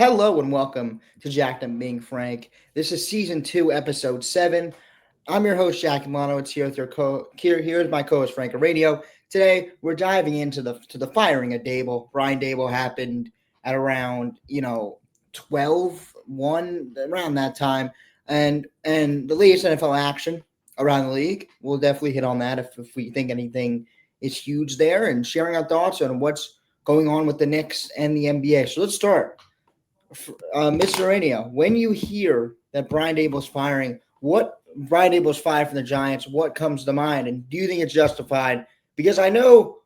Hello and welcome to Jack and Being Frank. This is season 2, episode 7. I'm your host, Jack Milano. It's here with here's my co-host Frank Radio. Today we're diving into the firing of Dable. Brian Dable happened at around 12-1 around that time, and the latest NFL action around the league. We'll definitely hit on that if we think anything is huge there, and sharing our thoughts on what's going on with the Knicks and the NBA. So let's start. Mr. Radio, when you hear that Brian Dable's firing, what Brian Dable's fired from the Giants, what comes to mind? And do you think it's justified? Because I know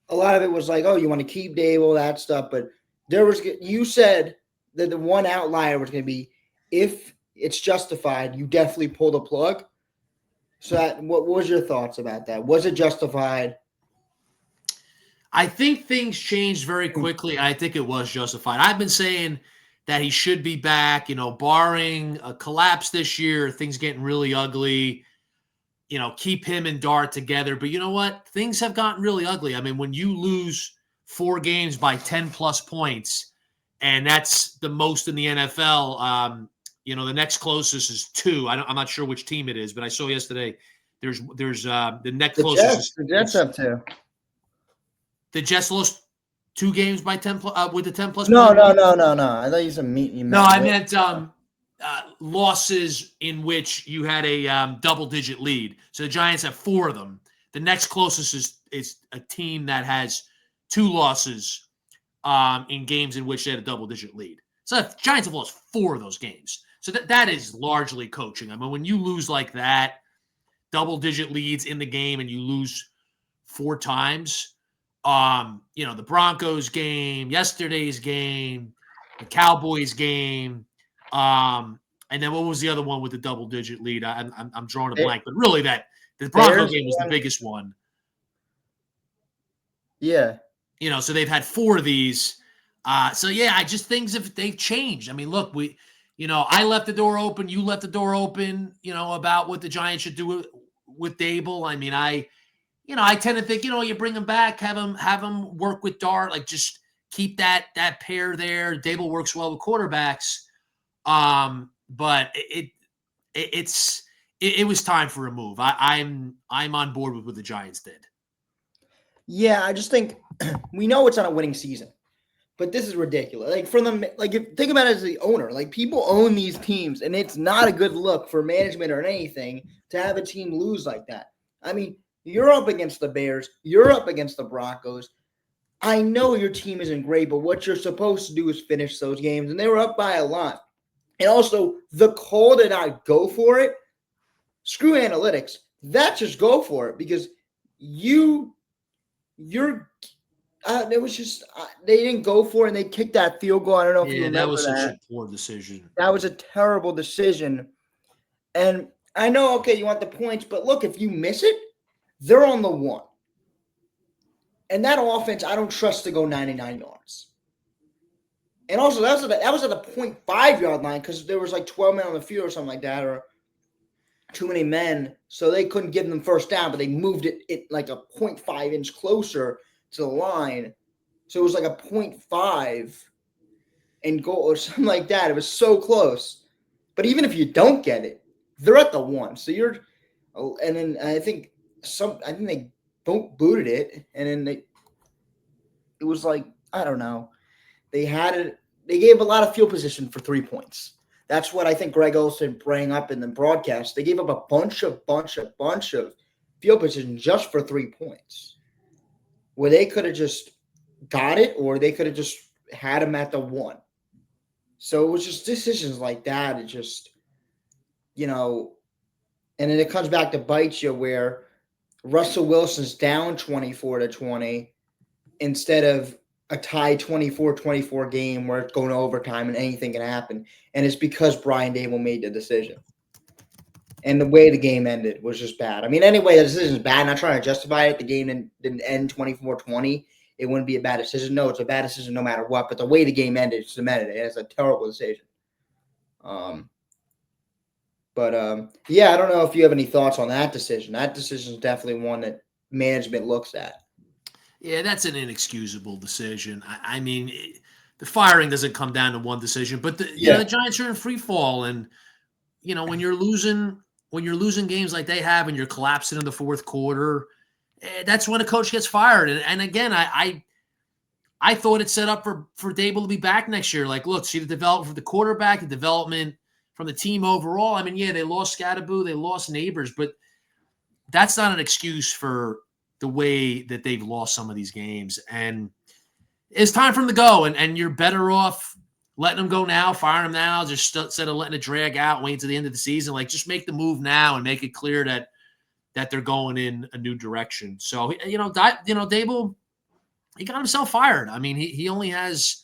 a lot of it was like, oh, you want to keep Dable, that stuff, but you said that the one outlier was going to be if it's justified, you definitely pull the plug. So what was your thoughts about that? Was it justified? I think things changed very quickly. I think it was justified. I've been saying that he should be back, barring a collapse this year, things getting really ugly, keep him and Dart together. But you know what? Things have gotten really ugly. I mean, when you lose 4 games by 10-plus points, and that's the most in the NFL, the next closest is 2. I'm not sure which team it is, but I saw yesterday there's the next closest. The Jets up 2. The Jets lost 2 games by 10 with the 10-plus. No. I thought you said I meant losses in which you had a double-digit lead. So the Giants have 4 of them. The next closest is a team that has 2 losses in games in which they had a double-digit lead. So the Giants have lost 4 of those games. So that is largely coaching. I mean, when you lose like that, double-digit leads in the game, and you lose 4 times. The Broncos game, yesterday's game, the Cowboys game, and then what was the other one with the double-digit lead? I'm drawing a blank, but really the Broncos game was the biggest one. Yeah. So they've had 4 of these. I just they've changed. I mean, look, I left the door open. You left the door open. About what the Giants should do with Dable. I mean, I tend to think, you bring him back, have him work with Dart, like just keep that pair there. Dable works well with quarterbacks. But it was time for a move. I'm on board with what the Giants did. Yeah, I just think we know it's not a winning season, but this is ridiculous. Like think about it as the owner. Like people own these teams, and it's not a good look for management or anything to have a team lose like that. I mean, you're up against the Bears. You're up against the Broncos. I know your team isn't great, but what you're supposed to do is finish those games, and they were up by a lot. And also, the call to not go for it, screw analytics. That just go for it because it was just they didn't go for it, and they kicked that field goal. I don't know if you remember that. That was such a poor decision. That was a terrible decision. And I know, okay, you want the points, but look, if you miss it, they're on the 1. And that offense, I don't trust to go 99 yards. And also, that was at the 0.5-yard line because there was like 12 men on the field or something like that, or too many men, so they couldn't give them first down, but they moved it like a 0.5 inch closer to the line. So it was like a 0.5 and goal or something like that. It was so close. But even if you don't get it, they're at the 1. So and then I think they booted it, and then it was like, I don't know. They gave a lot of field position for 3 points. That's what I think Greg Olsen brought up in the broadcast. They gave up a bunch of field position just for 3 points, where they could have just got it, or they could have just had them at the 1. So it was just decisions like that. It just, and then it comes back to bite you where Russell Wilson's down 24-20 instead of a tie 24-24 game where it's going to overtime and anything can happen. And it's because Brian Dable made the decision. And the way the game ended was just bad. I mean, anyway, the decision is bad. I'm not trying to justify it. The game didn't end 24-20. It wouldn't be a bad decision. No, it's a bad decision no matter what. But the way the game ended cemented it. It's a terrible decision. Yeah, I don't know if you have any thoughts on that decision. That decision is definitely one that management looks at. Yeah, that's an inexcusable decision. I mean, the firing doesn't come down to one decision, but the Giants are in free fall, and when you're losing games like they have, and you're collapsing in the fourth quarter, that's when a coach gets fired. And again, I thought it set up for Dable to be back next year. Like, look, see the development for the quarterback, the development from the team overall. I mean, yeah, they lost Scatterboo, they lost Neighbors, but that's not an excuse for the way that they've lost some of these games. And it's time for them to go, and you're better off letting them go now, firing them now, just instead of letting it drag out, waiting to the end of the season. Like, just make the move now and make it clear that they're going in a new direction. So, Dable, he got himself fired. I mean, he only has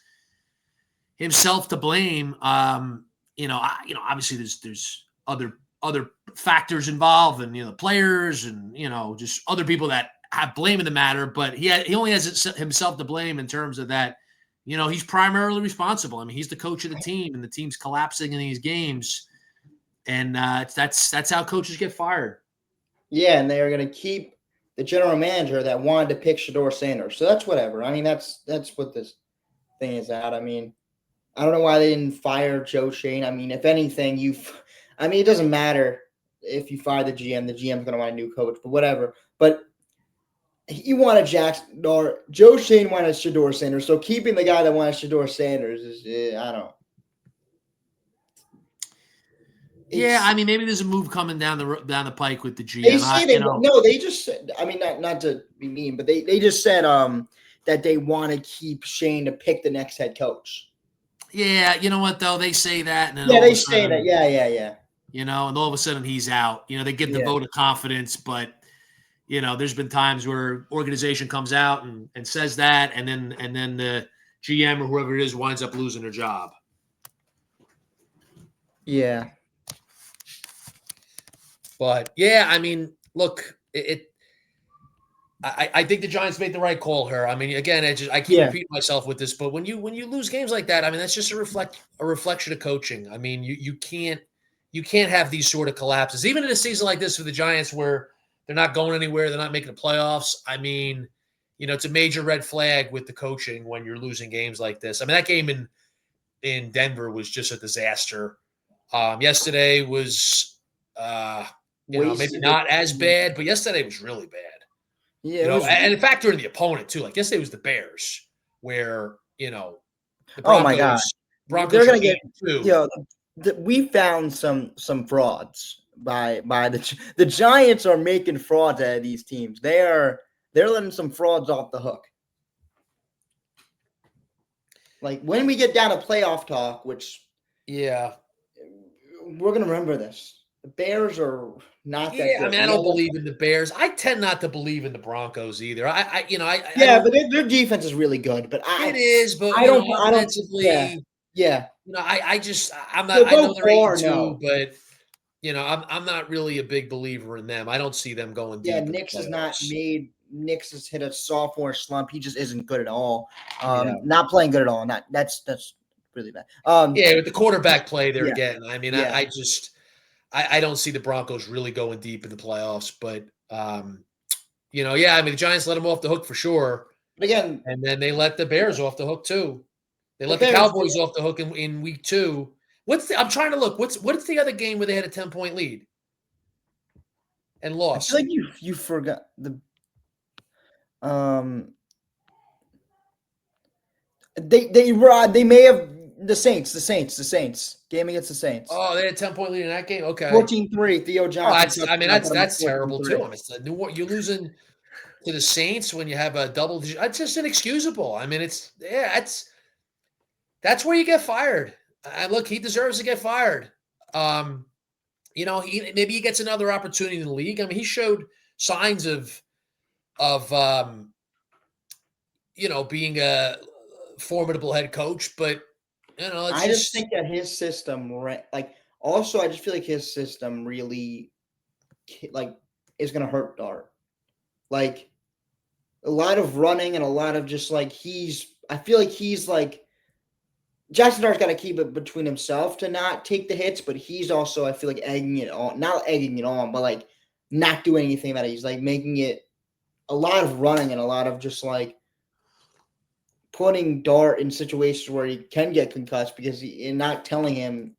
himself to blame. Obviously there's other factors involved, and the players, and just other people that have blame in the matter. But he only has himself to blame in terms of that. He's primarily responsible. I mean, he's the coach of the team, and the team's collapsing in these games, and that's how coaches get fired. Yeah, and they are going to keep the general manager that wanted to pick Shedeur Sanders. So that's whatever. I mean, that's what this thing is at. I mean, I don't know why they didn't fire Joe Shane. I mean, if anything, it doesn't matter if you fire the GM's going to want a new coach, but whatever. But he wanted Joe Shane wanted Shedeur Sanders. So keeping the guy that wanted Shedeur Sanders is, I don't know. Yeah, I mean, maybe there's a move coming down the pike with the GM. They say they just said, I mean, not to be mean, but they just said that they want to keep Shane to pick the next head coach. Yeah, you know what though? They say that, and then they say that. Yeah. And all of a sudden he's out. They give the vote of confidence, but there's been times where organization comes out and says that, and then the GM or whoever it is winds up losing their job. Yeah. But yeah, I mean, look, I think the Giants made the right call here. I mean, again, I keep repeating myself with this, but when you lose games like that, I mean, that's just a reflection of coaching. I mean, you can't have these sort of collapses, even in a season like this for the Giants where they're not going anywhere, they're not making the playoffs. I mean, it's a major red flag with the coaching when you're losing games like this. I mean, that game in Denver was just a disaster. Yesterday was maybe not as bad, but yesterday was really bad. Yeah, and in fact, during the opponent too. Like yesterday was the Bears, where the Broncos. Oh my God, Broncos they're gonna get two. We found some frauds by the Giants are making frauds out of these teams. They're letting some frauds off the hook. Like when we get down to playoff talk, which we're gonna remember this. The Bears are not that good. I mean, I don't believe in the Bears. I tend not to believe in the Broncos either. But their defense is really good. But it is. But I don't. Offensively, yeah. I'm not. I know they're 8-2, but I'm not really a big believer in them. I don't see them going deep. Yeah, Knicks has hit a sophomore slump. He just isn't good at all. Not playing good at all. That's really bad. With the quarterback play there again. I mean, I don't see the Broncos really going deep in the playoffs, but I mean, the Giants let them off the hook for sure. But again, and then they let the Bears off the hook too. They let the Cowboys off the hook in week 2. I'm trying to look. What's the other game where they had a 10-point lead and lost? I feel like you forgot the they may have the Saints game against the Saints. Oh, they had a 10-point lead in that game. Okay, 14-3. Theo Johnson. That's terrible too. I mean, you're losing to the Saints when you have a double. That's just inexcusable. I mean, that's where you get fired. Look, he deserves to get fired. Maybe he gets another opportunity in the league. I mean, he showed signs of being a formidable head coach, but I just think that his system, also, I just feel like his system really, is going to hurt Dart. Like, a lot of running and a lot of just, I feel like he's, Jackson Dart's got to keep it between himself to not take the hits, but he's also, I feel like, egging it on. Not egging it on, but, not doing anything about it. He's, making it a lot of running and a lot of just, putting Dart in situations where he can get concussed because you're not telling him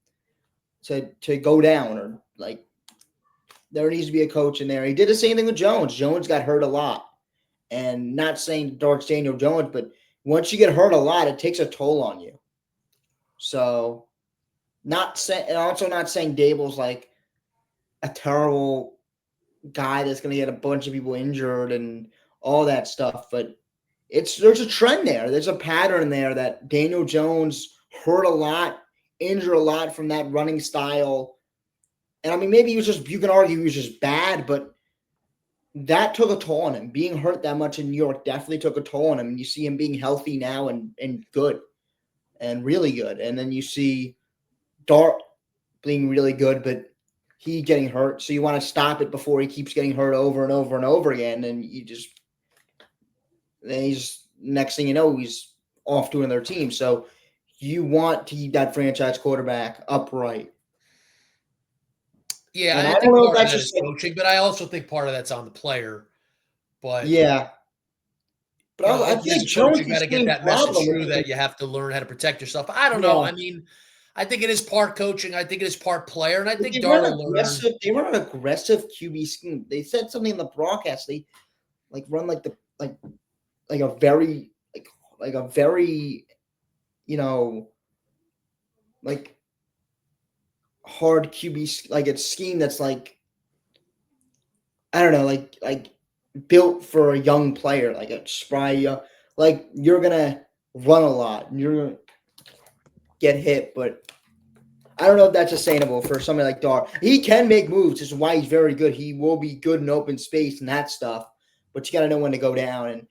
to go down or like there needs to be a coach in there. He did the same thing with Jones. Jones got hurt a lot. And not saying Dart's Daniel Jones, but once you get hurt a lot, it takes a toll on you. So and also not saying Dable's like a terrible guy that's going to get a bunch of people injured and all that stuff, but there's a trend there. There's a pattern there that Daniel Jones hurt a lot, injured a lot from that running style. And I mean, maybe you can argue he was just bad, but that took a toll on him. Being hurt that much in New York definitely took a toll on him. And you see him being healthy now and good and really good. And then you see Dart being really good, but he getting hurt. So you want to stop it before he keeps getting hurt over and over and over again. And then he's next thing you know, he's off to another team. So you want to keep that franchise quarterback upright. Yeah, and I don't think know part if of that's that just is coaching, but I also think part of that's on the player. But yeah. But you know, I feel as like a coach, Jones you the got to get same that message problem. through that you have to learn how to protect yourself. I don't know. Yeah. I mean, I think it is part coaching. I think it is part player, and I think They Dart run will learn. They run an aggressive QB scheme. They said something in the broadcast. They like run like a very like a very like hard QB like a scheme that's like I don't know like built for a young player like a spry like you're gonna run a lot and you're gonna get hit, but I don't know if that's sustainable for somebody like Dart. He can make moves, which is why he's very good. He will be good in open space and that stuff, but you got to know when to go down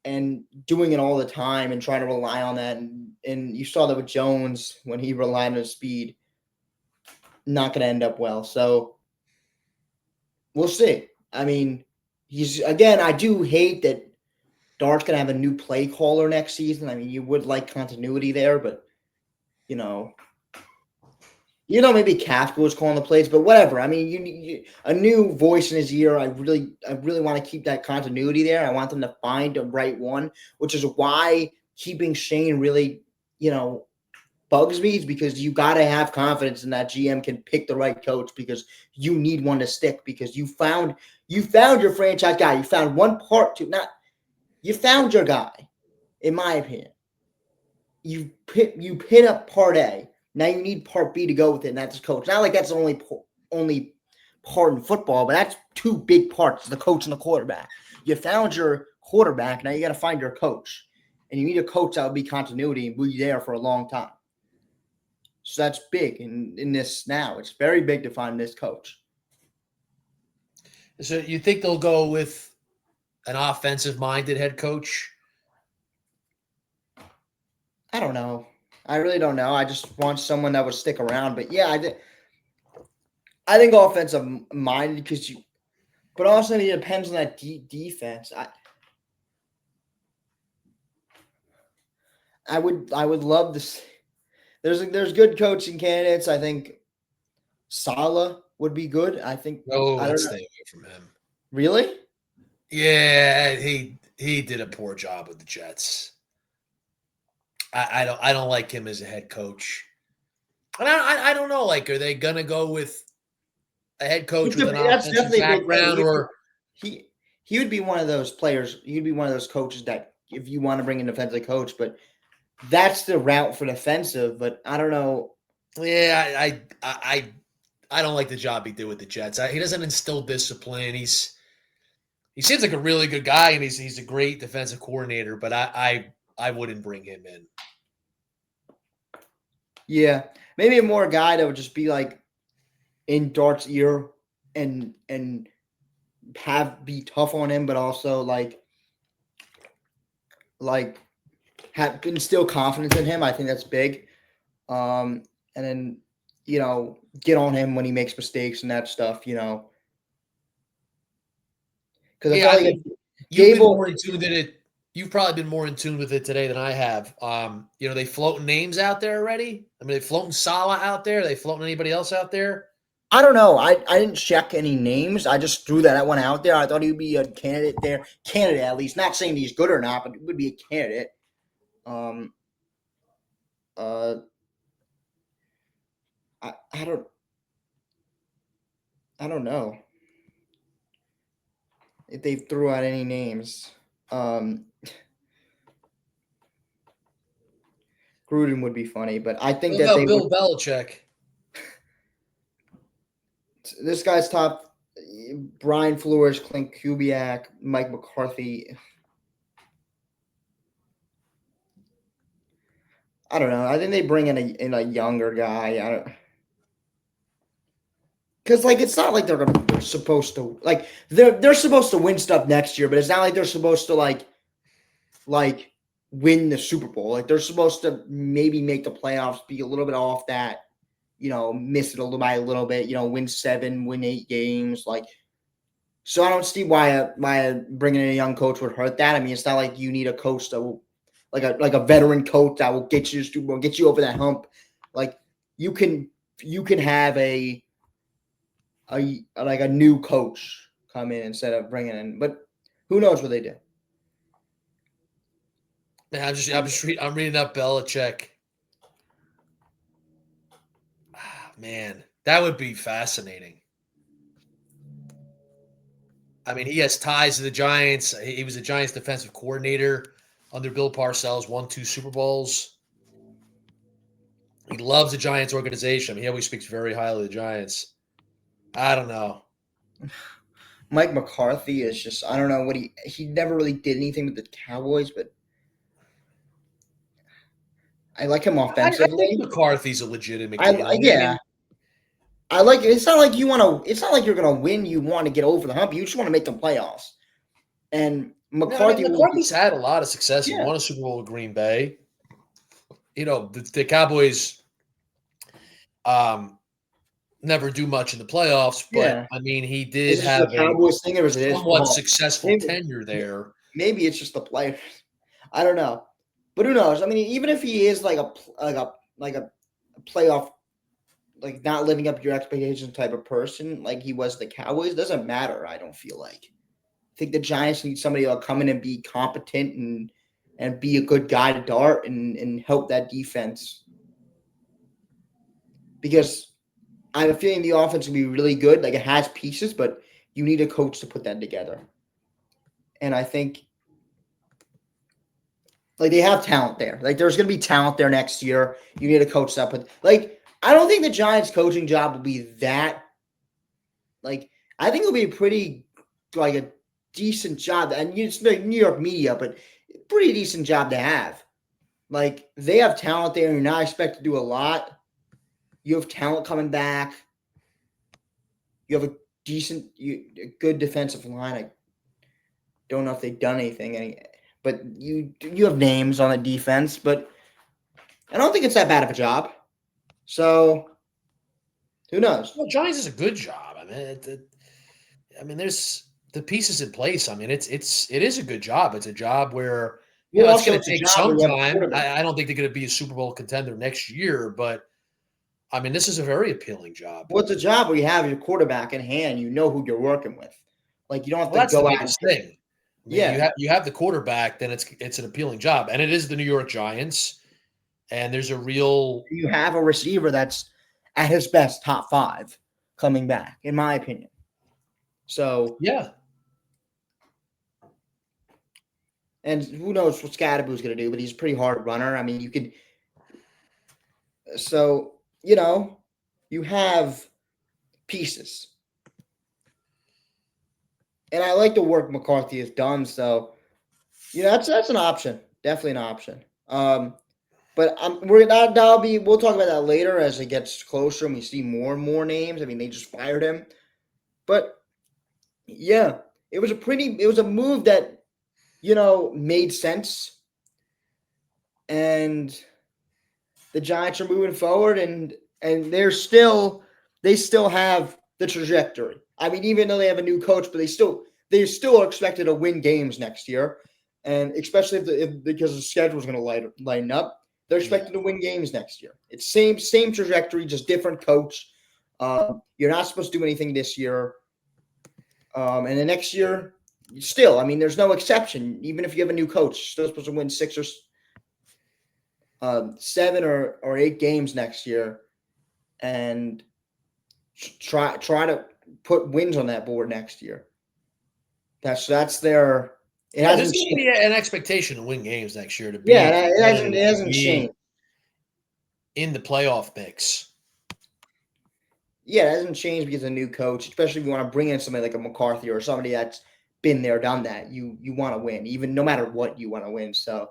and doing it all the time and trying to rely on that. And you saw that with Jones when he relied on his speed, not going to end up well. So we'll see. I mean, I do hate that Dart's going to have a new play caller next season. I mean, you would like continuity there, but you know, maybe Kafka was calling the plays, but whatever. I mean, you need a new voice in his ear. I really want to keep that continuity there. I want them to find the right one, which is why keeping Shane really, bugs me. Is because you got to have confidence in that GM can pick the right coach because you need one to stick because you found your franchise guy. You found one part to not. You found your guy, in my opinion. You hit up part A. Now you need part B to go with it, and that's coach. Not like that's the only part in football, but that's two big parts: the coach and the quarterback. You found your quarterback. Now you got to find your coach, and you need a coach that will be continuity and be there for a long time. So that's big in this now. It's very big to find this coach. So you think they'll go with an offensive-minded head coach? I don't know. I really don't know. I just want someone that would stick around. But yeah, I think offensive minded but also it depends on that defense. I would love this. There's good coaching candidates. I think Saleh would be good. I think. No, I let's don't know. stay away from him. Really? Yeah, he did a poor job with the Jets. I don't like him as a head coach. And I don't know. Like, are they gonna go with a head coach with an That's offensive definitely a big background, thing. or He would be one of those players. He'd be one of those coaches that if you want to bring an defensive coach, but that's the route for defensive. But I don't know. yeah, I don't like the job he did with the Jets. He doesn't instill discipline. He seems like a really good guy, and he's a great defensive coordinator. But I wouldn't bring him in. Yeah, maybe a more guy that would just be like in Dart's ear and be tough on him, but also like have instill confidence in him. I think that's big. And then get on him when he makes mistakes and that stuff. Because I Yeah, felt I like mean, you've been more in tune with it. You've probably been more in tune with it today than I have. They floating names out there already. I mean, they floating Saleh out there. Are they floating anybody else out there? I don't know. I didn't check any names. I just threw that one out there. I thought he would be a candidate there. Candidate, at least. Not saying he's good or not, but it would be a candidate. Um, uh, I, I don't I don't know if they threw out any names. Um, Gruden would be funny, but I think What that they about would. Bill Belichick? This guy's top: Brian Flores, Clint Kubiak, Mike McCarthy. I don't know. I think they bring in a younger guy. I don't. Because like it's not like they're supposed to like they're supposed to win stuff next year, but it's not like they're supposed to like win the Super Bowl. Like they're supposed to maybe make the playoffs, be a little bit off that, miss it by a little bit, win 7, win 8 games. Like, so I don't see why bringing in a young coach would hurt that. I mean, it's not like you need a coach that will like a veteran coach that will get you to Super Bowl, get you over that hump. Like you can have a new coach come in instead of bringing in, but who knows what they do. Man, I'm reading up Belichick. Man, that would be fascinating. I mean, he has ties to the Giants. He was the Giants' defensive coordinator under Bill Parcells, won 2 Super Bowls. He loves the Giants organization. He always speaks very highly of the Giants. I don't know. Mike McCarthy is just, I don't know what he never really did anything with the Cowboys, but I like him I think offensively. McCarthy's a legitimate candidate. Yeah. I like it. It's not like it's not like you're gonna win. You want to get over the hump. You just want to make the playoffs. And McCarthy will be, McCarthy's had a lot of success. He yeah, won a Super Bowl with Green Bay. The Cowboys never do much in the playoffs, but yeah. I mean, he Is did this the have a Cowboys thing or is it his somewhat fault? successful Maybe, tenure there. maybe it's just the players. I don't know, but who knows? I mean, even if he is like a playoff, like not living up to your expectations type of person, like he was the Cowboys, doesn't matter. I don't feel like. I think the Giants need somebody that'll come in and be competent and be a good guy to dart and help that defense. Because I have a feeling the offense will be really good. Like it has pieces, but you need a coach to put that together. And I think like they have talent there. Like there's gonna be talent there next year. You need a coach that put like I don't think the Giants coaching job will be that like I think it'll be a pretty like a decent job, and it's like New York media, but pretty decent job to have. Like they have talent there, and you're not expected to do a lot. You have talent coming back. You have a good defensive line. I don't know if they've done anything, but you have names on the defense. But I don't think it's that bad of a job. So who knows? Well, Giants is a good job. I mean, there's the pieces in place. I mean, it is a good job. It's a job where Well, it's also going it's to a take job where some you have a time. quarterback. I don't think they're going to be a Super Bowl contender next year, but I mean, this is a very appealing job. Well, it's a job where you have your quarterback in hand. You know who you're working with. Like you don't have Well, to that's the go out and biggest thing. I mean, yeah. you have the quarterback, then it's an appealing job, and it is the New York Giants, and there's a real You have a receiver that's at his best, top 5 coming back, in my opinion. So, yeah. and who knows what Scadaboo's going to do, but he's a pretty hard runner. I mean, you could. So, you have pieces. And I like the work McCarthy has done. So, that's an option. Definitely an option. But we'll talk about that later as it gets closer and we see more and more names. I mean, they just fired him. But yeah, it was a move that, made sense. And the Giants are moving forward and they still have the trajectory. I mean, even though they have a new coach, but they still are expected to win games next year. And especially because the schedule is going to lighten up, they're expected to win games next year. It's same trajectory, just different coach. You're not supposed to do anything this year. And the next year, still, I mean, there's no exception. Even if you have a new coach, you're still supposed to win 7 or 8 games next year and try to put wins on that board next year. That's their. It Yeah, there's hasn't going to be changed. an expectation to win games next year, to be Yeah, competitive, it to hasn't be changed. in the playoff mix. Yeah, it hasn't changed because of a new coach, especially if you want to bring in somebody like a McCarthy or somebody that's been there, done that. You want to win, even no matter what you want to win. So,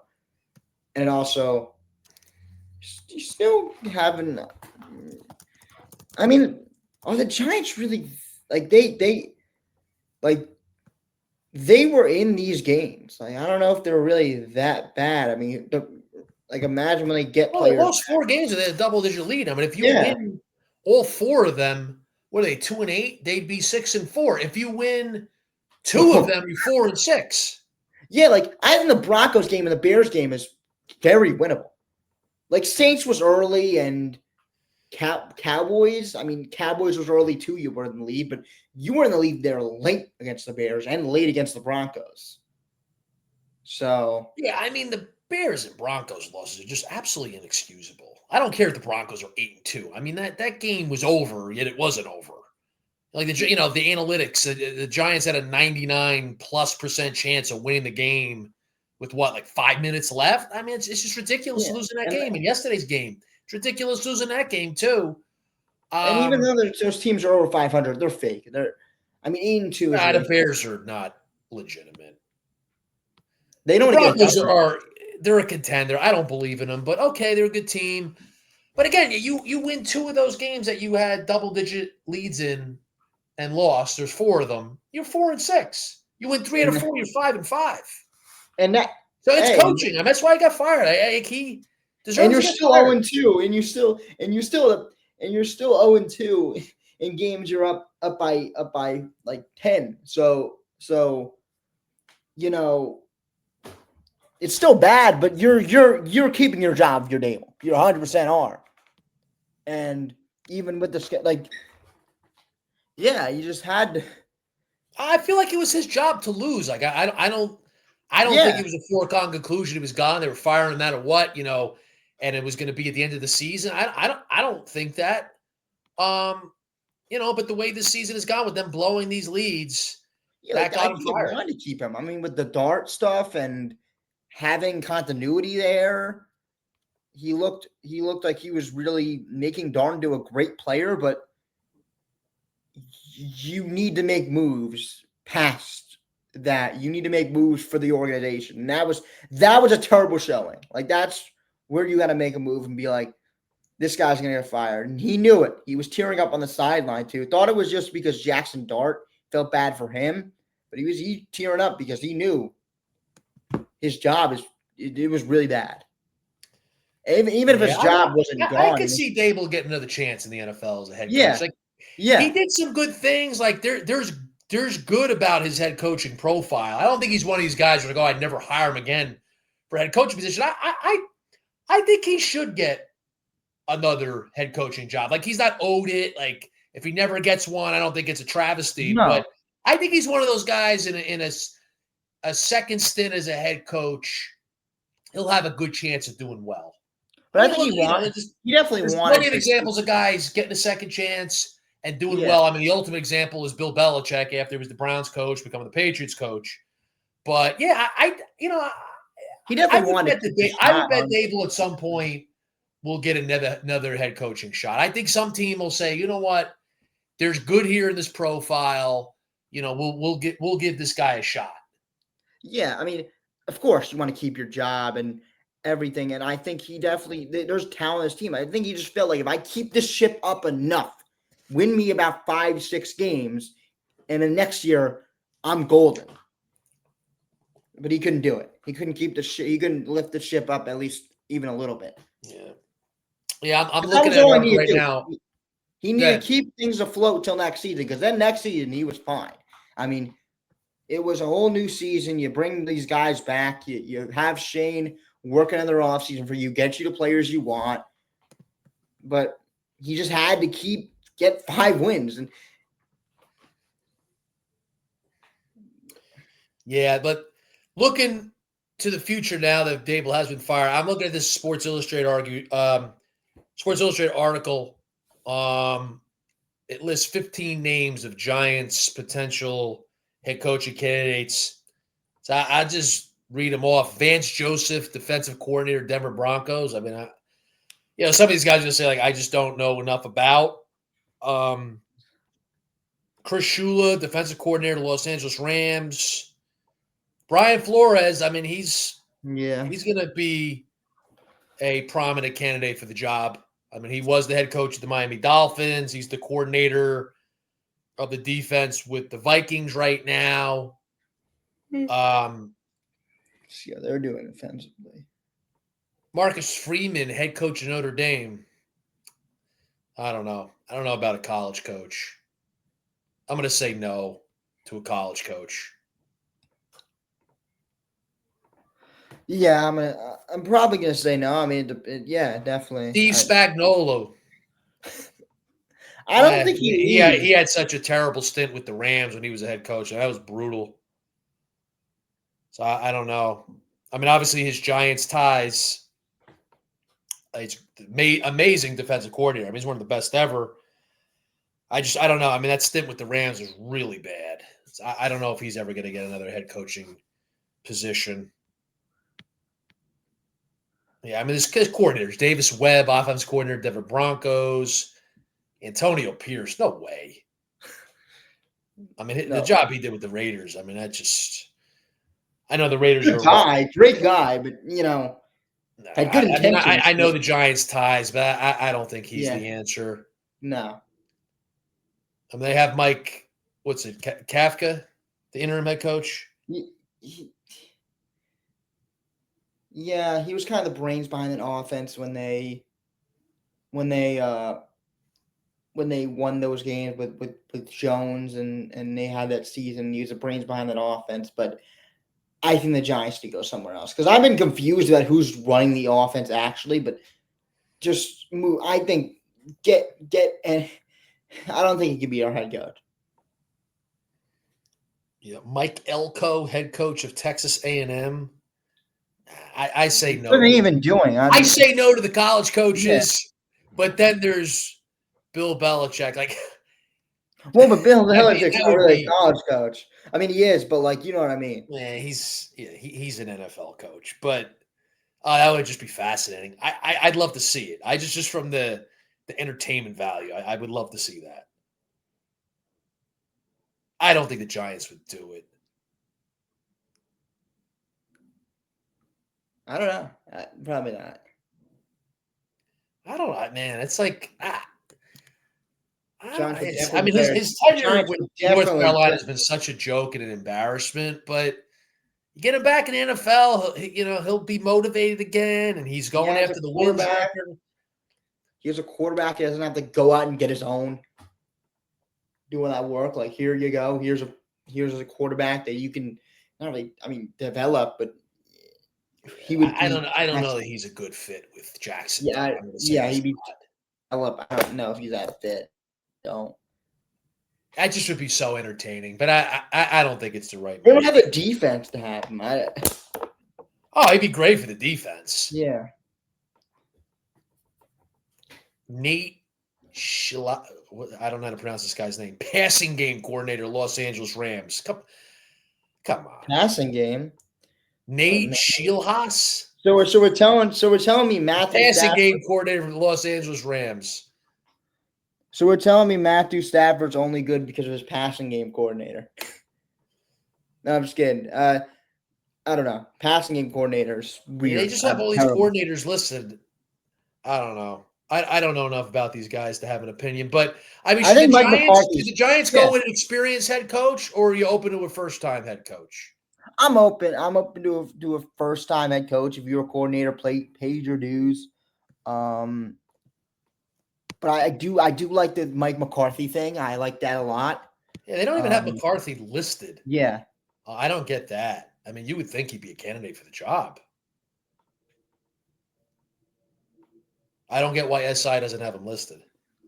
and also, you still haven't. I mean, are the Giants really like like they were in these games? Like I don't know if they're really that bad. I mean, like imagine when they get Well, they players lost back. 4 games and they had a double-digit lead. I mean, if you Yeah. win all 4 of them, what are they, 2-8? They'd be 6-4. If you win 2 of them, you're 4-6. Yeah, like I think the Broncos game and the Bears game is very winnable. Like Saints was early and Cowboys. I mean, Cowboys was early too. You were in the lead, but you were in the lead there late against the Bears and late against the Broncos. So Yeah, I mean, the Bears and Broncos losses are just absolutely inexcusable. I don't care if the Broncos are 8-2. I mean, that game was over, yet it wasn't over. Like the analytics, the Giants had a 99+% chance of winning the game with what, like 5 minutes left. I mean, it's just ridiculous yeah, losing that game. And yesterday's game, it's ridiculous losing that game too. and even Um, though those teams are over 500, they're fake. I mean, 8-2 is the ridiculous. Bears are not legitimate. They The don't get it Broncos done. they're a contender. I don't believe in them, but okay, they're a good team. But again, you win 2 of those games that you had double-digit leads in and lost. There's 4 of them. You're 4-6. You win 3 out of And 4. You're 5-5. and that So it's hey, coaching. I mean, that's why he got fired. He and deserves you're to get still fired. 0-2, and you're still 0-2 in games you're up by like 10. So you know it's still bad, but you're keeping your job, your name. You're 100% are. And even with the like, yeah, you just had to. I feel like it was his job to lose. Like I don't think Yeah, it was a foregone conclusion. He was gone. They were firing him no matter what, and it was going to be at the end of the season. I don't think that. But the way this season has gone with them blowing these leads, yeah, that like I got him think they fired. wanted to keep him. I mean, with the Dart stuff and having continuity there, he looked like he was really making Darn into a great player, but you need to make moves past that. You need to make moves for the organization. And that was a terrible showing. Like that's where you got to make a move and be like, this guy's gonna get fired. And he knew it. He was tearing up on the sideline too. Thought it was just because Jackson Dart felt bad for him, but he tearing up because he knew his job it was really bad. Even if his Yeah, job wasn't I gone. could see Dable getting another chance in the NFL as a head coach. Yeah, Like he yeah. did some good things. Like there's good about his head coaching profile. I don't think he's one of these guys who're like, oh, I'd never hire him again for a head coaching position. I think he should get another head coaching job. Like he's not owed it. Like if he never gets one, I don't think it's a travesty. No. But I think he's one of those guys in a second stint as a head coach. He'll have a good chance of doing well. But I think he definitely There's wanted plenty of to. examples of guys getting a second chance and doing Yeah. well. I mean, the ultimate example is Bill Belichick after he was the Browns coach, becoming the Patriots coach. But yeah, He I definitely would wanted bet to keep the I would shot bet on. Dable at some point will get another head coaching shot. I think some team will say, you know what, there's good here in this profile. We'll give this guy a shot. Yeah, I mean, of course, you want to keep your job and everything. And I think he definitely, there's talent in his team. I think he just felt like if I keep this ship up enough, win me about 5-6 games, and then next year I'm golden. But he couldn't do it. He couldn't keep the ship. He couldn't lift the ship up at least even a little bit. Yeah. I'm But that looking was at all it he needed right to do. now. He needed to keep things afloat till next season because then next season he was fine. I mean, it was a whole new season. You bring these guys back. You have Shane working in their offseason for you, get you the players you want. But he just had to get 5 wins. And Yeah, but looking to the future now that Dable has been fired. I'm looking at this Sports Illustrated article. It lists 15 names of Giants potential head coaching candidates. So I just read them off. Vance Joseph, defensive coordinator, Denver Broncos. I mean, some of these guys just say like I just don't know enough about. Chris Shula, defensive coordinator, Los Angeles Rams. Brian Flores. I mean, he's Yeah. going to be a prominent candidate for the job. I mean, he was the head coach of the Miami Dolphins. He's the coordinator of the defense with the Vikings right now. See how they're doing offensively. Marcus Freeman, head coach of Notre Dame. I don't know. I don't know about a college coach. I'm going to say no to a college coach. Yeah, I'm probably gonna say no. I mean, yeah, definitely. Steve Spagnuolo. I don't think he had such a terrible stint with the Rams when he was a head coach. That was brutal. So I don't know. I mean, obviously his Giants ties. He's amazing defensive coordinator. I mean, he's one of the best ever. I don't know. I mean, that stint with the Rams was really bad. So I don't know if he's ever going to get another head coaching position. Yeah, I mean, there's coordinators. Davis Webb, offense coordinator, Denver Broncos. Antonio Pierce, no way. I mean, the job he did with the Raiders, I mean, I know the Raiders are a great guy, but, had good intentions. I know the Giants' ties, but I don't think he's the answer. No. I mean, they have Mike, what's it, Kafka, the interim head coach? Yeah, he was kind of the brains behind the offense when they won those games with Jones and they had that season. He was the brains behind that offense, but I think the Giants need to go somewhere else because I've been confused about who's running the offense actually, but just move. I think and I don't think he could be our head coach. Yeah, Mike Elko, head coach of Texas A&M. I say no. What are they even doing? I say no to the college coaches, but then there's Bill Belichick. Like, well, but Bill Belichick's not really a college coach. I mean, he is, but you know what I mean. Yeah, he's an NFL coach, but that would just be fascinating. I'd love to see it. I just from the entertainment value, I would love to see that. I don't think the Giants would do it. I don't know. Probably not. I don't know, man. It's like, I mean, his tenure with North Carolina has been such a joke and an embarrassment, but you get him back in the NFL, he'll be motivated again, and he's going after the wins record. He has a quarterback. He doesn't have to go out and get his own. Doing that work, like here you go. Here's a quarterback that you can not really, develop, but he would. I don't know that he's a good fit with Jackson. He'd be develop. I don't know if he's that fit. Don't. That just would be so entertaining, but I don't think it's the right. They don't have a defense to have him. He'd be great for the defense. Yeah. Nate I don't know how to pronounce this guy's name. Passing game coordinator, Los Angeles Rams. Come on. Passing game. Nate Scheelhaas. So we're telling me Matthew passing game coordinator for the Los Angeles Rams. So we're telling me Matthew Stafford's only good because of his passing game coordinator. No, I'm just kidding. I don't know. Passing game coordinators. Weird. They just have all these coordinators listed. I don't know. I don't know enough about these guys to have an opinion, but I mean, should the Giants go with an experienced head coach, or are you open to a first-time head coach? I'm open. I'm open to a first-time head coach. If you're a coordinator, pays your dues. But I do like the Mike McCarthy thing. I like that a lot. Yeah, they don't even have McCarthy listed. Yeah, I don't get that. I mean, you would think he'd be a candidate for the job. I don't get why SI doesn't have him listed.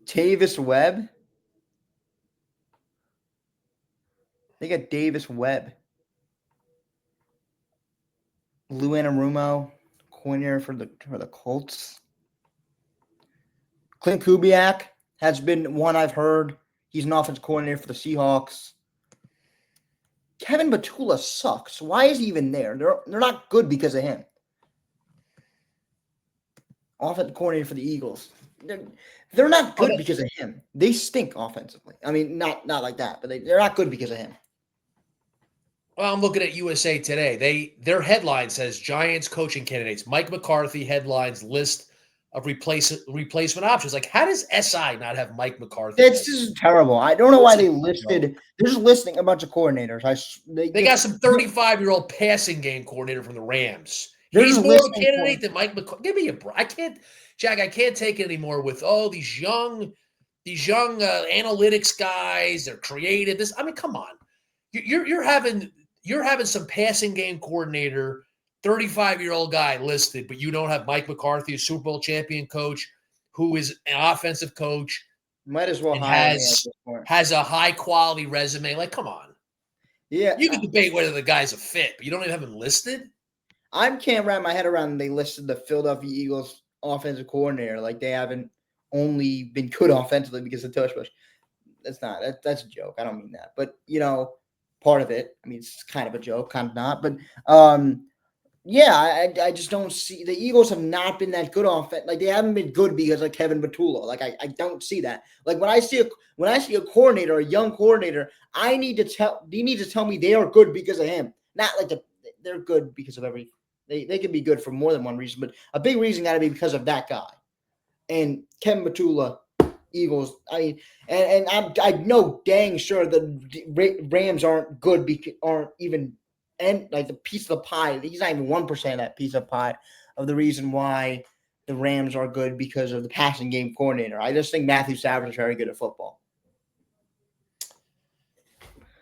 Davis Webb. They got Davis Webb. Lou Anarumo, coordinator for the Colts. Clint Kubiak has been one I've heard. He's an offensive coordinator for the Seahawks. Kevin Batula sucks. Why is he even there? They're not good because of him. Offensive coordinator for the Eagles. They're not good because of him. They stink offensively. I mean, not like that, but they're not good because of him. Well, I'm looking at USA Today. Their headline says Giants coaching candidates. Mike McCarthy headlines list of replacement options. Like, how does SI not have Mike McCarthy? This is terrible. I don't know why they listed. They're just listing a bunch of coordinators. They got some 35-year-old passing game coordinator from the Rams. They're He's just more of a listing candidate than Mike McCarthy. Give me a break. I can't, Jack. I can't take it anymore with these young analytics guys. They're creative. I mean, come on. You're having some passing game coordinator, 35-year-old guy listed, but you don't have Mike McCarthy, a Super Bowl champion coach, who is an offensive coach. Might as well and hire me at this point. has a high quality resume. Like, come on. Yeah. You can debate whether the guy's a fit, but you don't even have him listed. I can't wrap my head around they listed the Philadelphia Eagles offensive coordinator. Like they haven't only been good offensively because of Tush Push. That's a joke. I don't mean that. But part of it. I mean, it's kind of a joke, kind of not. But yeah, I just don't see the Eagles have not been that good offense. Like they haven't been good because of Kevin Batula. Like I don't see that. Like when I see a coordinator, a young coordinator, you need to tell me they are good because of him. Not like they're good because of every. They can be good for more than one reason, but a big reason got to be because of that guy. And Kevin Batula, Eagles. I mean, and I know dang sure the Rams aren't good because aren't even and like the piece of the pie. He's not even 1% of that piece of pie of the reason why the Rams are good because of the passing game coordinator. I just think Matthew Stafford is very good at football.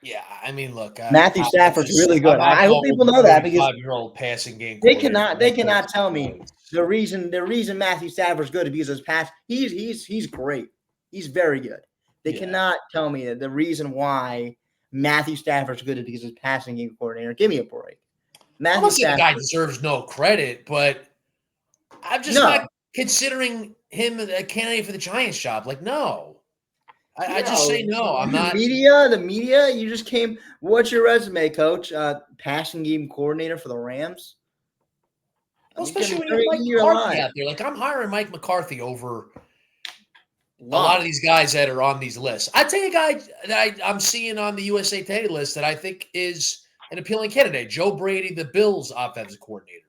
Yeah, I mean, look, Matthew Stafford's really good. I hope people know that because 35-year-old passing game. They cannot tell me the reason Matthew Stafford's good is because his pass. He's great. He's very good. They cannot tell me that the reason why Matthew Stafford's good is because his passing game coordinator. Give me a break. I'm not saying the guy deserves no credit, but I'm just not considering him a candidate for the Giants job. Like, no. I just say no. I'm not. The media, you just came. What's your resume, coach? Passing game coordinator for the Rams? Well, especially when you have Mike McCarthy out there. Like, I'm hiring Mike McCarthy over a lot of these guys that are on these lists. I'd take a guy that I'm seeing on the USA Today list that I think is an appealing candidate. Joe Brady, the Bills offensive coordinator.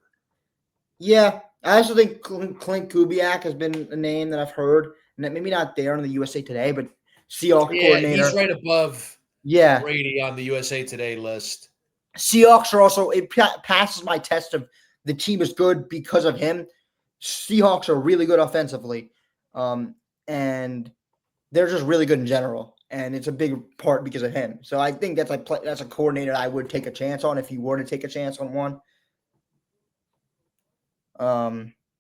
Yeah, I also think Clint Kubiak has been a name that I've heard. Maybe not there on the USA Today, but Seahawks coordinator. He's right above Brady on the USA Today list. Seahawks are also, it passes my test of the team is good because of him. Seahawks are really good offensively, and they're just really good in general, and it's a big part because of him. So I think that's a coordinator I would take a chance on if you were to take a chance on one.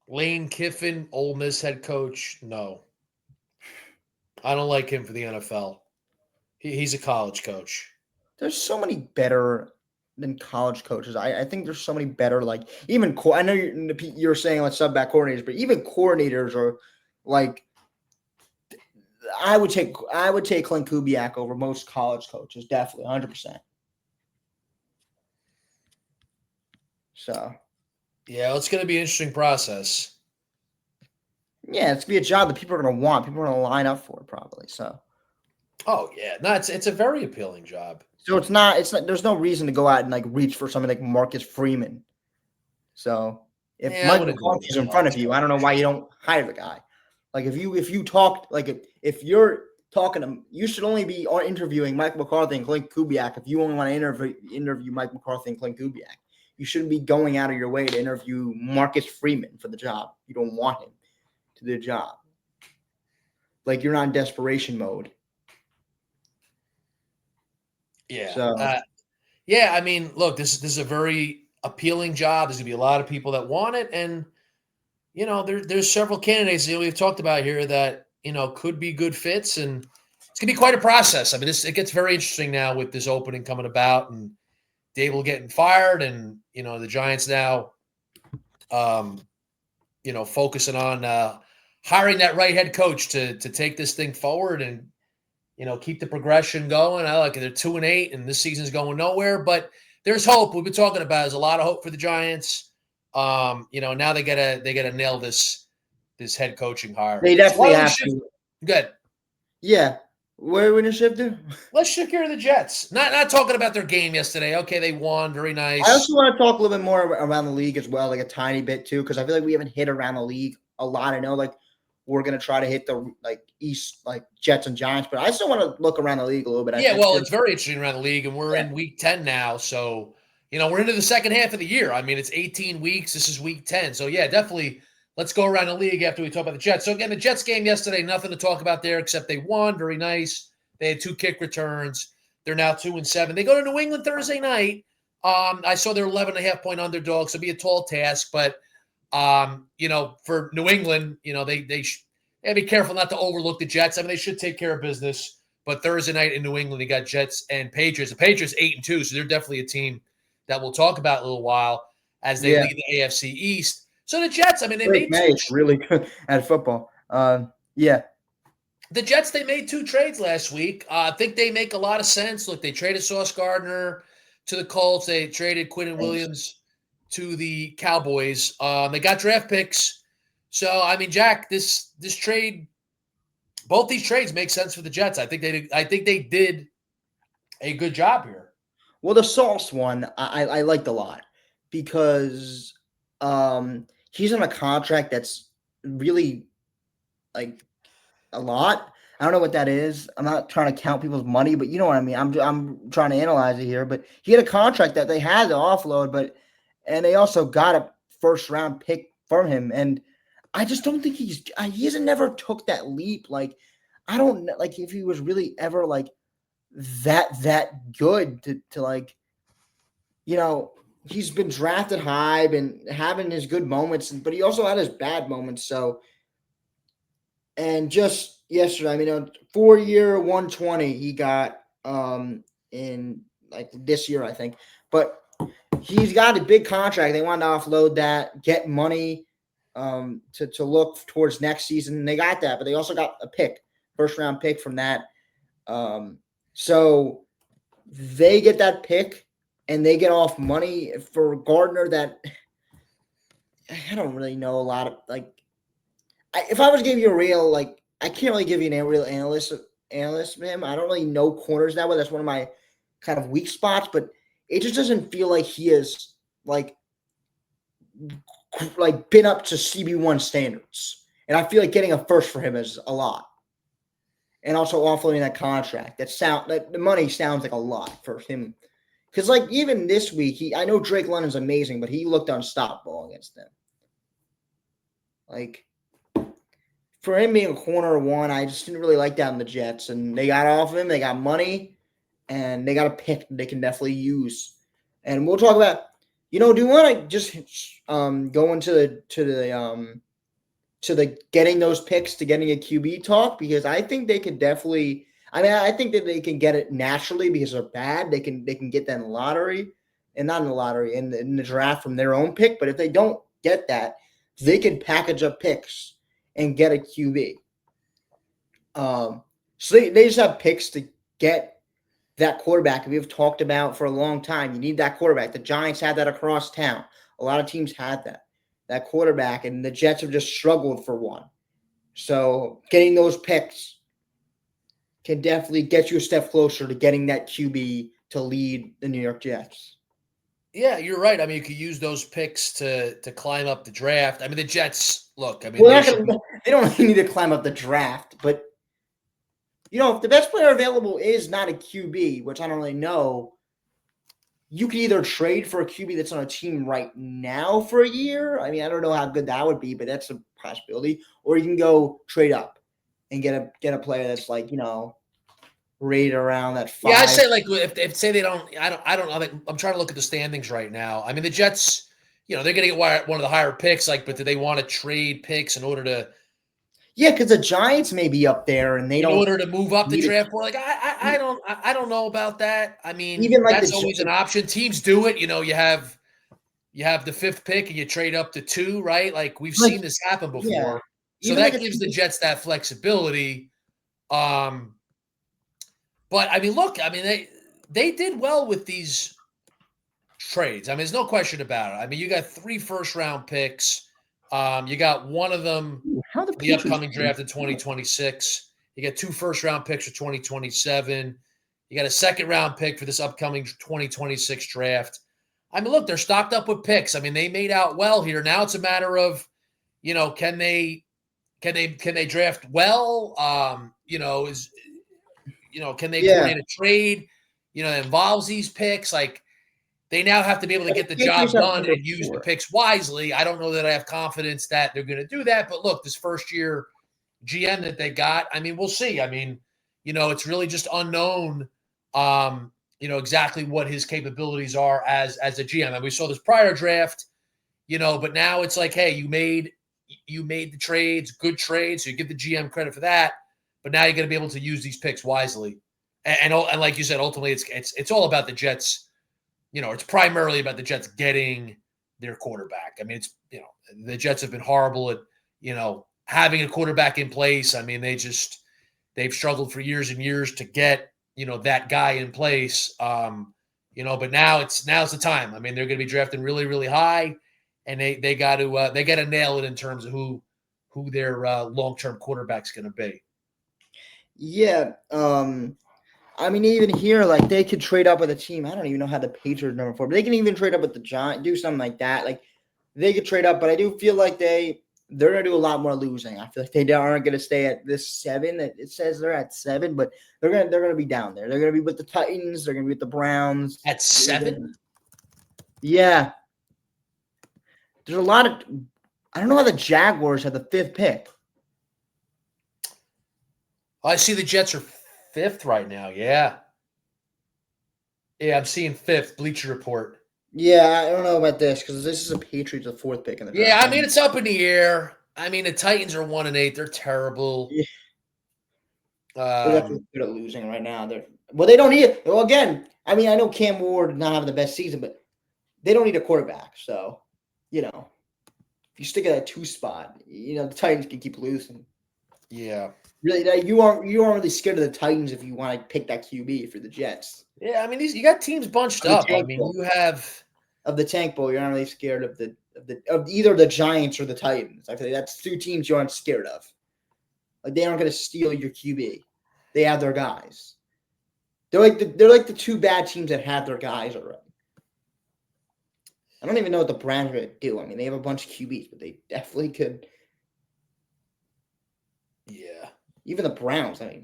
Lane Kiffin, Ole Miss head coach, no. I don't like him for the NFL. He's a college coach. There's so many better than college coaches. I think there's so many better, like even I know you're saying like sub back coordinators, but even coordinators are like I would take Clint Kubiak over most college coaches, definitely 100%. So yeah, it's going to be an interesting process. Yeah, it's going to be a job that people are going to want. People are going to line up for it probably. So, oh yeah, no, it's a very appealing job. So it's not. There's no reason to go out and like reach for something like Marcus Freeman. So if Mike McCarthy's in front of you, I don't know why you don't hire the guy. Like if you talked like if you're talking to, you should only be interviewing Mike McCarthy and Clint Kubiak. If you only want to interview Mike McCarthy and Clint Kubiak, you shouldn't be going out of your way to interview Marcus Freeman for the job. You don't want him to the job. Like you're not in desperation mode. Yeah. So, yeah. I mean, look, this is a very appealing job. There's gonna be a lot of people that want it, and there's several candidates that we've talked about here that could be good fits, and it's gonna be quite a process. I mean, it gets very interesting now with this opening coming about, and Dable getting fired, and the Giants now, focusing on hiring that right head coach to take this thing forward and keep the progression going. I like it. They're 2-8, and this season's going nowhere, but there's hope. We've been talking about there's a lot of hope for the Giants. Now they gotta nail this head coaching hire. They So why definitely don't we have shift? to. Good. Yeah. Where are we going to shift to? Let's shift here to the Jets. Not talking about their game yesterday. Okay, they won. Very nice. I also want to talk a little bit more around the league as well, like a tiny bit too, because I feel like we haven't hit around the league a lot. I know, like, we're going to try to hit the East, like Jets and Giants, but I still want to look around the league a little bit. Yeah, well, it's very interesting around the league, and we're in week 10 now. So, we're into the second half of the year. I mean, it's 18 weeks. This is week 10. So, yeah, definitely let's go around the league after we talk about the Jets. So, again, the Jets game yesterday, nothing to talk about there except they won. Very nice. They had 2 kick returns. They're now 2-7. They go to New England Thursday night. I saw they're 11.5-point underdogs. So, it'll be a tall task. But, for New England, they be careful not to overlook the Jets. I mean, they should take care of business. But Thursday night in New England, you got Jets and Patriots. The Patriots 8-2, so they're definitely a team that we'll talk about in a little while as they lead the AFC East. So the Jets, I mean, they made really good at football. Yeah. The Jets, they made 2 trades last week. I think they make a lot of sense. Look, they traded Sauce Gardner to the Colts. They traded Quinnen Williams to the Cowboys. They got draft picks. So, I mean, Jack, this trade, both these trades make sense for the Jets. I think they did a good job here. Well, the Sauce one I liked a lot because he's on a contract that's really like a lot. I don't know what that is. I'm not trying to count people's money, but you know what I mean. I'm trying to analyze it here. But he had a contract that they had to offload, and they also got a first round pick from him, and I just don't think he hasn't never took that leap. Like, I don't know, like, if he was really ever like that good to like, he's been drafted high, been having his good moments, but he also had his bad moments. So, and just yesterday, I mean, 4-year 120 he got in like this year, I think, but he's got a big contract. They wanted to offload that, get money to look towards next season. And they got that, but they also got a first round pick from that. So they get that pick and they get off money for Gardner that I don't really know a lot of. Like, if I was giving you a real, like, I can't really give you a real analyst of him. I don't really know corners that way. That's one of my kind of weak spots, but it just doesn't feel like he is like been up to CB1 standards. And I feel like getting a first for him is a lot. And also offloading that contract. That the money sounds like a lot for him. Because, like, even this week, I know Drake London's amazing, but he looked unstoppable against them. Like, for him being a corner one, I just didn't really like that in the Jets. And they got off him, they got money, and they got a pick they can definitely use. And we'll talk about, do you want to just go into the getting those picks to getting a QB talk? Because I think they could definitely. I mean, I think that they can get it naturally because they're bad. They can get that in the lottery, and not in the lottery, in the draft from their own pick. But if they don't get that, they can package up picks and get a QB. So they just have picks to get that quarterback we've talked about for a long time. You need that quarterback. The Giants had that across town. A lot of teams had that quarterback, and the Jets have just struggled for one. So getting those picks can definitely get you a step closer to getting that QB to lead the New York Jets. Yeah, you're right. I mean, you could use those picks to climb up the draft. I mean, the Jets, look, I mean, they don't really need to climb up the draft, but if the best player available is not a QB, which I don't really know, you can either trade for a QB that's on a team right now for a year. I mean, I don't know how good that would be, but that's a possibility. Or you can go trade up and get a player that's like, rated around that 5. Yeah, I say, like, if say they don't, I don't know. I'm trying to look at the standings right now. I mean, the Jets, they're going to get one of the higher picks. Like, but do they want to trade picks in order to? Yeah, because the Giants may be up there and they in don't order to move up the need it. draft board. Like I don't know about that. I mean, Even like that's always an option. Teams do it. You have the fifth pick and you trade up to 2, right? Like we've like seen this happen yeah, before. So even like that a gives the team. Jets that flexibility. But I mean, look, I mean they did well with these trades. I mean, there's no question about it. I mean, you got 3 first-round picks. You got one of them How the for the Patriots? upcoming draft in 2026. You got 2 first-round picks for 2027. You got a second-round pick for this upcoming 2026 draft. I mean, look, they're stocked up with picks. I mean, they made out well here. Now it's a matter of, can they draft well? Can they Yeah, coordinate a trade? That involves these picks. Like they now have to be able to get the Patriots job have done number and use the 4. picks wisely. I don't know that I have confidence that they're going to do that. But look, this first year GM that they got, I mean, we'll see. I mean, it's really just unknown. Exactly what his capabilities are as a GM. And we saw this prior draft, but now it's like, hey, you made the trades, good trades, so you give the GM credit for that. But now you're going to be able to use these picks wisely. And like you said, ultimately, it's all about the Jets. It's primarily about the Jets getting their quarterback. I mean, the Jets have been horrible at having a quarterback in place. I mean, they've struggled for years and years to get that guy in place. But now's the time. I mean, they're going to be drafting really, really high, and they got to nail it in terms of who their long-term quarterback's going to be. Yeah. I mean, even here, like they could trade up with a team. I don't even know how the Patriots number 4, but they can even trade up with the Giants, do something like that. Like they could trade up, but I do feel like they're gonna do a lot more losing. I feel like they aren't gonna stay at this 7. It says they're at 7, but they're gonna be down there. They're gonna be with the Titans. They're gonna be with the Browns. At 7? Yeah. There's a lot of. I don't know how the Jaguars had the 5th pick. I see the Jets are 5th right now. Yeah. Yeah, I'm seeing 5th. Bleacher Report. Yeah, I don't know about this because this is a Patriots, the 4th pick in the draft. Yeah, I mean it's up in the air. I mean the Titans are 1-8. They're terrible. Yeah. They're definitely good at losing right now. They don't need it. Well, again, I mean, I know Cam Ward not having the best season, but they don't need a quarterback. So, if you stick at that 2 spot, the Titans can keep losing. Yeah. Really, you aren't really scared of the Titans if you want to pick that QB for the Jets. Yeah, I mean you got teams bunched up. I mean you have of the tank bowl. You're not really scared of either the Giants or the Titans. I feel like that's 2 teams you aren't scared of. Like they aren't going to steal your QB. They have their guys. They're like the 2 bad teams that have their guys already. I don't even know what the Browns are going to do. I mean, they have a bunch of QBs, but they definitely could. Yeah. Even the Browns. I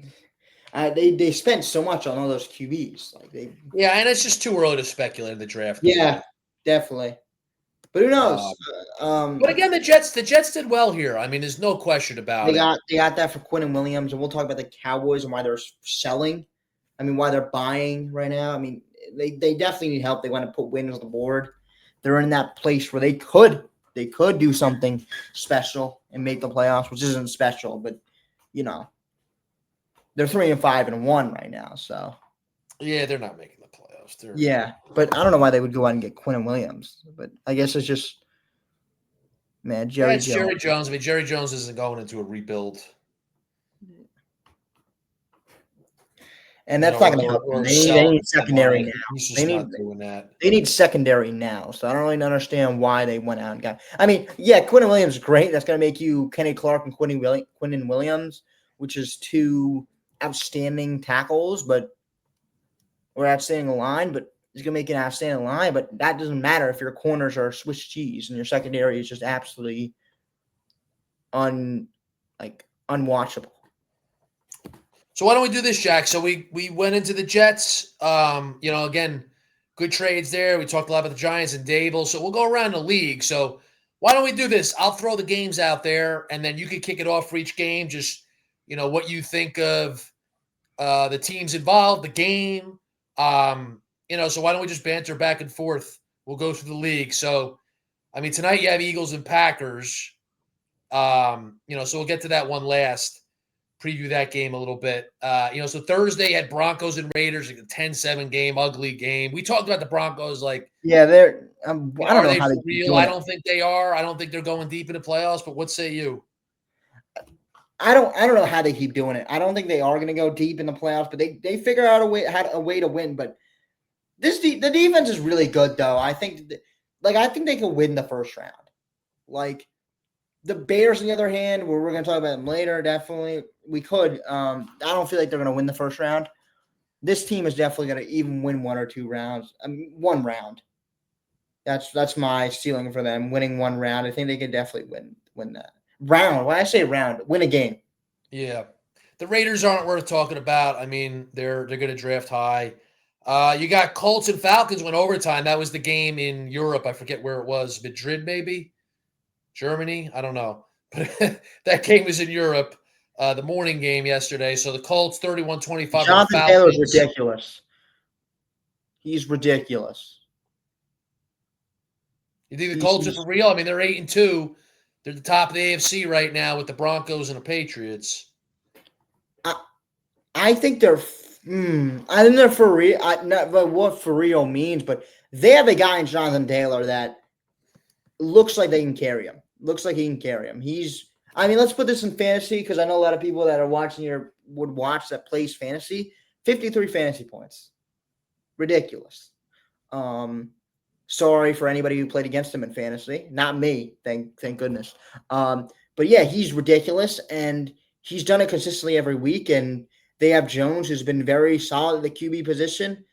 mean, they spent so much on all those QBs. Yeah, and it's just too early to speculate in the draft. Yeah, definitely. But who knows? But again, the Jets did well here. I mean, there's no question about it. They got that for Quinn and Williams, and we'll talk about the Cowboys and why they're selling. I mean, why they're buying right now. I mean, they definitely need help. They want to put wins on the board. They're in that place where they could do something special and make the playoffs, which isn't special, but they're 3-5-1 right now. So yeah, they're not making the playoffs. Yeah, but I don't know why they would go out and get Quinn and Williams. But I guess it's just Jerry Jones. Jerry Jones. I mean, Jerry Jones isn't going into a rebuild. And that's not going to help them. They need secondary now. He's just not doing that. They need secondary now. So I don't really understand why they went out and got. I mean, yeah, Quinn and Williams is great. That's going to make you Kenny Clark and Quinn and Williams, which is 2 outstanding tackles, or outstanding line. But it's going to make an outstanding line. But that doesn't matter if your corners are Swiss cheese and your secondary is just absolutely unwatchable. So why don't we do this, Jack? So we went into the Jets. Again, good trades there. We talked a lot about the Giants and Dable. So we'll go around the league. So why don't we do this? I'll throw the games out there, and then you can kick it off for each game. Just what you think of the teams involved, the game. So why don't we just banter back and forth? We'll go through the league. So, I mean, tonight you have Eagles and Packers. So we'll get to that one last. Preview that game a little bit. So Thursday had Broncos and Raiders, like a 10-7 game, ugly game. We talked about the Broncos, like, Yeah, they're. I don't are know they how for they keep real? doing I it. don't think they are. I don't think they're going deep in the playoffs. But what say you? I don't know how they keep doing it. I don't think they are going to go deep in the playoffs, but they figure out a way to win. But the defense is really good, though. I think they could win the first round. Like the Bears, on the other hand, where we're going to talk about them later, definitely we could. I don't feel like they're going to win the first round. This team is definitely going to even win one or two rounds. One round. That's my ceiling for them, winning one round. I think they could definitely win that round. When I say round, win a game. Yeah, the Raiders aren't worth talking about. I mean, they're going to draft high. You got Colts and Falcons went overtime. That was the game in Europe. I forget where it was. Madrid, maybe? Germany? I don't know. But that game was in Europe, the morning game yesterday. So the Colts 31-25. Jonathan Taylor's ridiculous. He's ridiculous. You think the Colts are for real? I mean, they're 8-2. They're the top of the AFC right now with the Broncos and the Patriots. I think they're. I think they're for real. Not what for real means, but they have a guy in Jonathan Taylor that looks like they can carry him. Looks like he can carry him. Let's put this in fantasy because I know a lot of people that are watching here would watch that plays fantasy. 53 fantasy points. Ridiculous. Sorry for anybody who played against him in fantasy. Not me, thank goodness. But yeah, he's ridiculous, and he's done it consistently every week. And they have Jones, who's been very solid at the QB position.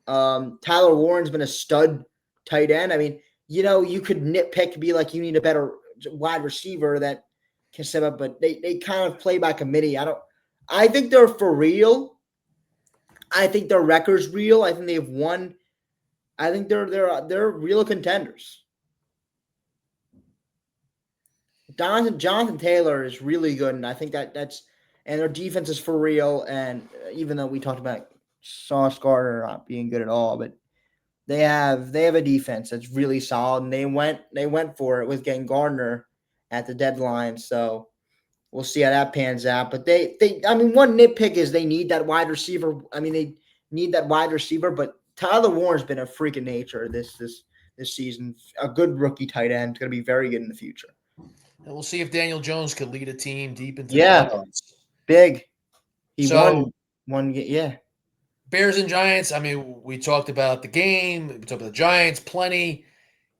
Tyler Warren's been a stud tight end. I mean, you could nitpick, be like, you need a better wide receiver that can step up, but they kind of play by committee. I think they're for real. I think their record's real. I think they've won. I think they're real contenders. Jonathan Taylor is really good, and I think that's and their defense is for real. And even though we talked about Sauce Gardner not being good at all, but they have a defense that's really solid, and they went for it with getting Gardner at the deadline. So we'll see how that pans out. But one nitpick is they need that wide receiver. They need that wide receiver, but Tyler Warren's been a freak of nature this season. A good rookie tight end. Going to be very good in the future. And we'll see if Daniel Jones can lead a team deep into the playoffs. Big. He won one game. Yeah. Bears and Giants. We talked about the game. We talked about the Giants plenty.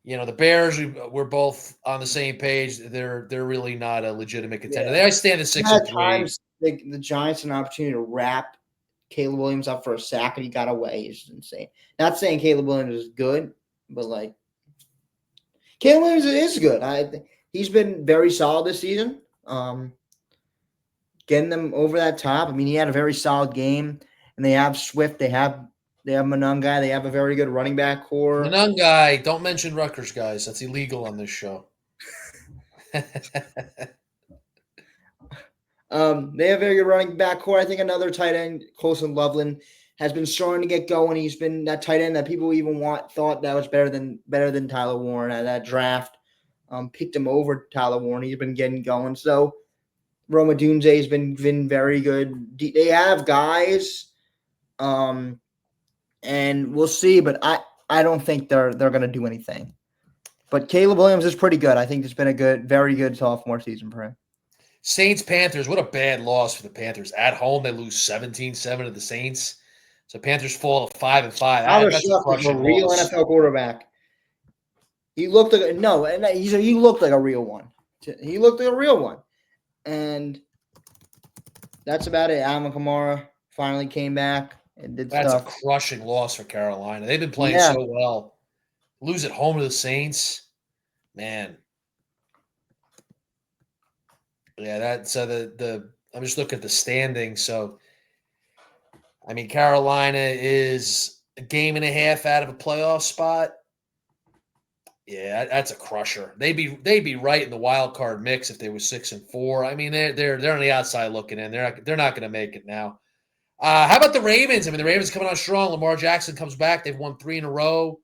The Bears, we're both on the same page. They're really not a legitimate contender. They stand at 6-3. Times the Giants an opportunity to wrap Caleb Williams up for a sack, and he got away. It's insane. Not saying Caleb Williams is good, but Caleb Williams is good. He's been very solid this season. Getting them over that top. He had a very solid game, and they have Swift. They have Monangai. They have a very good running back core. Monangai. Don't mention Rutgers, guys. That's illegal on this show. They have a very good running back core. I think another tight end, Colson Loveland, has been starting to get going. He's been that tight end that people even thought that was better than Tyler Warren at that draft. Picked him over Tyler Warren. He's been getting going. So Roma Dunze has been very good. They have guys, and we'll see. But I don't think they're going to do anything. But Caleb Williams is pretty good. I think it's been a very good sophomore season for him. Saints-Panthers, what a bad loss for the Panthers. At home, they lose 17-7 to the Saints. So Panthers fall to 5-5. That's a crushing real loss. NFL quarterback. He looked like he looked like a real one. He looked like a real one. And that's about it. Alvin Kamara finally came back and did stuff. That's a crushing loss for Carolina. They've been playing so well. Lose at home to the Saints. Man. Yeah, that's I'm just looking at the standings. So, Carolina is a game and a half out of a playoff spot. Yeah, that's a crusher. They'd be right in the wild card mix if they were 6-4. They're on the outside looking in. They're not going to make it now. How about the Ravens? The Ravens coming on strong. Lamar Jackson comes back. They've won 3 in a row.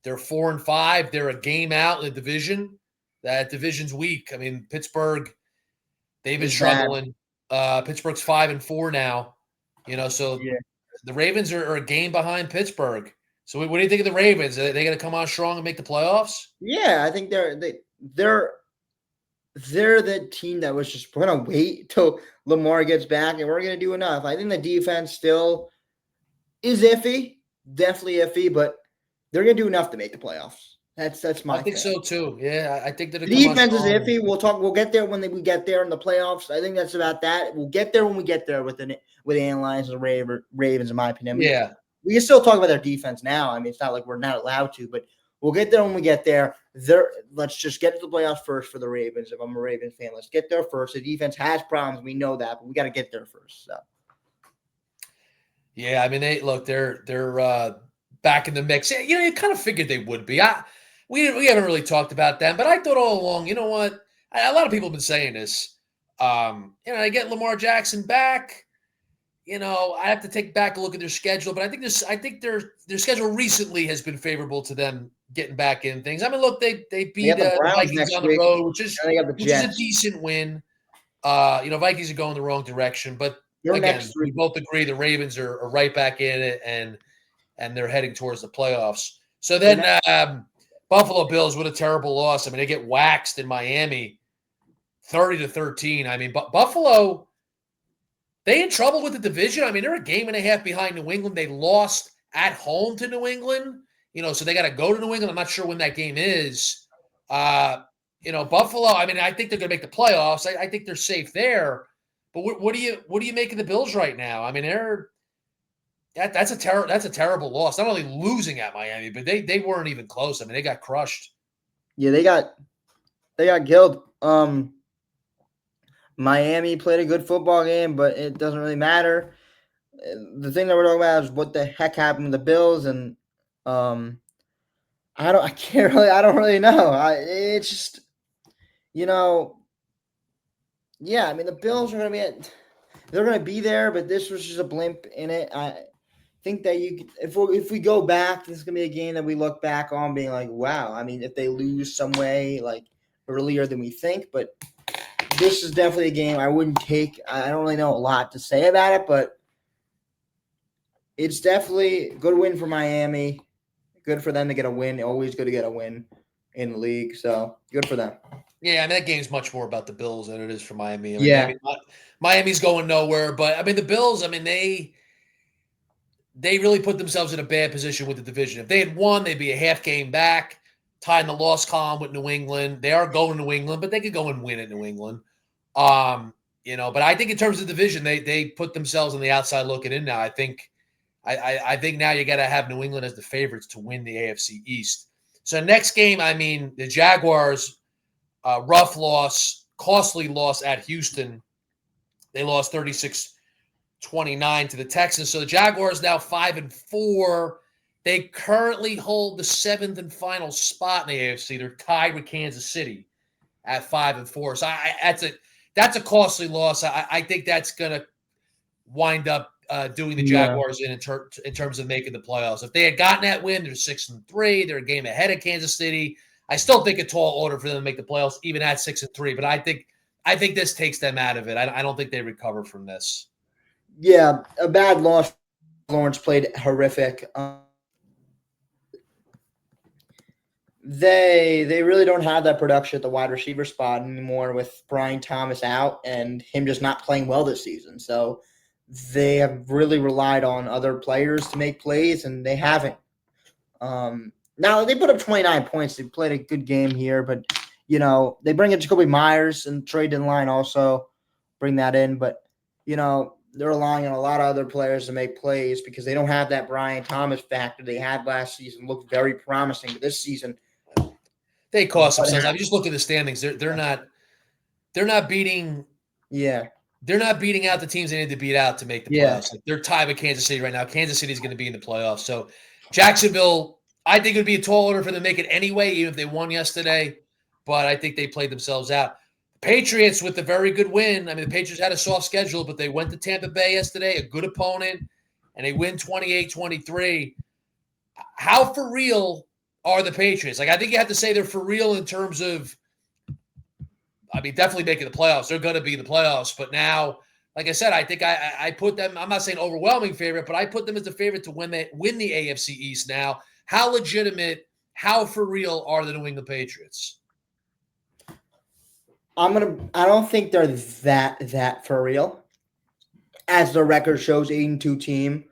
They're 4-5. They're a game out in the division. That division's weak. I mean, Pittsburgh, they've been It's bad. struggling. Pittsburgh's 5-4 now. So Yeah. the Ravens are a game behind Pittsburgh. So what do you think of the Ravens? Are they going to come on strong and make the playoffs? Yeah, I think they're the team that was just we're gonna wait till Lamar gets back and we're gonna do enough. I think the defense still is iffy, definitely iffy, but they're gonna do enough to make the playoffs. That's my I think thing. so too. Yeah, I think they're The going to come on defense is strong. iffy. We'll get there when we get there in the playoffs. I think that's about that. We'll get there when we get there with analyzing the Ravens, in my opinion. Yeah. We can still talk about their defense now. I mean, it's not like we're not allowed to, but we'll get there when we get there. Let's just get to the playoffs first for the Ravens. If I'm a Ravens fan, let's get there first. The defense has problems. We know that, but we got to get there first. So. Yeah, I mean, they're back in the mix. You kind of figured they would be. We haven't really talked about them, but I thought all along, you know what? A lot of people have been saying this. I get Lamar Jackson back. I have to take back a look at their schedule, but I think their schedule recently has been favorable to them getting back in things. I mean, look, they beat the the Browns Vikings next on the week. road, which is They got the a Jets. decent win. Vikings are going the wrong direction, but again, we both agree the Ravens are right back in it, and they're heading towards the playoffs. So then Buffalo Bills, what a terrible loss. I mean, they get waxed in Miami 30-13. I mean, Buffalo, they in trouble with the division. I mean, they're a game and a half behind New England. They lost at home to New England, so they got to go to New England. I'm not sure when that game is. Buffalo, I mean, I think they're going to make the playoffs. I think they're safe there. But what do you make of the Bills right now? I mean, that's a terrible loss. Not only losing at Miami, but they weren't even close. I mean, they got crushed. Yeah, they got killed. Miami played a good football game, but it doesn't really matter. The thing that we're talking about is what the heck happened to the Bills, and I don't really know. It's just yeah. I mean, the Bills are they're going to be there, but this was just a blimp in it. I think that if we go back, this is going to be a game that we look back on being like, wow. I mean, if they lose some way like earlier than we think, but this is definitely a game I wouldn't take. I don't really know a lot to say about it, but it's definitely a good win for Miami. Good for them to get a win. Always good to get a win in the league. So good for them. Yeah, I mean, that game's much more about the Bills than it is for Miami. I mean, Miami's going nowhere, but I mean, the Bills, I mean, they really put themselves in a bad position with the division. If they had won, they'd be a half game back, tying the loss column with New England. They are going to New England, but they could go and win at New England. But I think in terms of the division, they put themselves on the outside looking in now. I think now you got to have New England as the favorites to win the AFC East. So next game, I mean, the Jaguars, rough loss, costly loss at Houston. They lost 36-29 to the Texans. So the Jaguars now 5-4. They currently hold the 7th and final spot in the AFC. They're tied with Kansas City at 5-4. So that's a costly loss. I think that's going to wind up doing the Jaguars in terms of making the playoffs. If they had gotten that win, they're 6-3. They're a game ahead of Kansas City. I still think a tall order for them to make the playoffs, even at 6-3. But I think this takes them out of it. I don't think they recover from this. Yeah, a bad loss. Lawrence played horrific. They really don't have that production at the wide receiver spot anymore with Brian Thomas out and him just not playing well this season. So they have really relied on other players to make plays, and they haven't. Now they put up 29 points. They played a good game here, but they bring in Jacoby Myers and trade deadline also bring that in, but they're relying on a lot of other players to make plays because they don't have that Brian Thomas factor they had last season. Looked very promising, but this season they cost themselves. I mean, just look at the standings. They're not beating. Yeah. They're not beating out the teams they need to beat out to make the playoffs. Like, they're tied with Kansas City right now. Kansas City is going to be in the playoffs. So Jacksonville, I think it would be a tall order for them to make it anyway, even if they won yesterday. But I think they played themselves out. Patriots with a very good win. I mean, the Patriots had a soft schedule, but they went to Tampa Bay yesterday, a good opponent, and they win 28-23. How for real are the Patriots? Like, I think you have to say they're for real in terms of I mean, definitely making the playoffs. They're going to be in the playoffs. But now, like I said, I think I put them, I'm not saying overwhelming favorite, but I put them as the favorite to win the AFC East now. How legitimate, how for real are the New England Patriots? I don't think they're that for real. As the record shows, 8-2 team.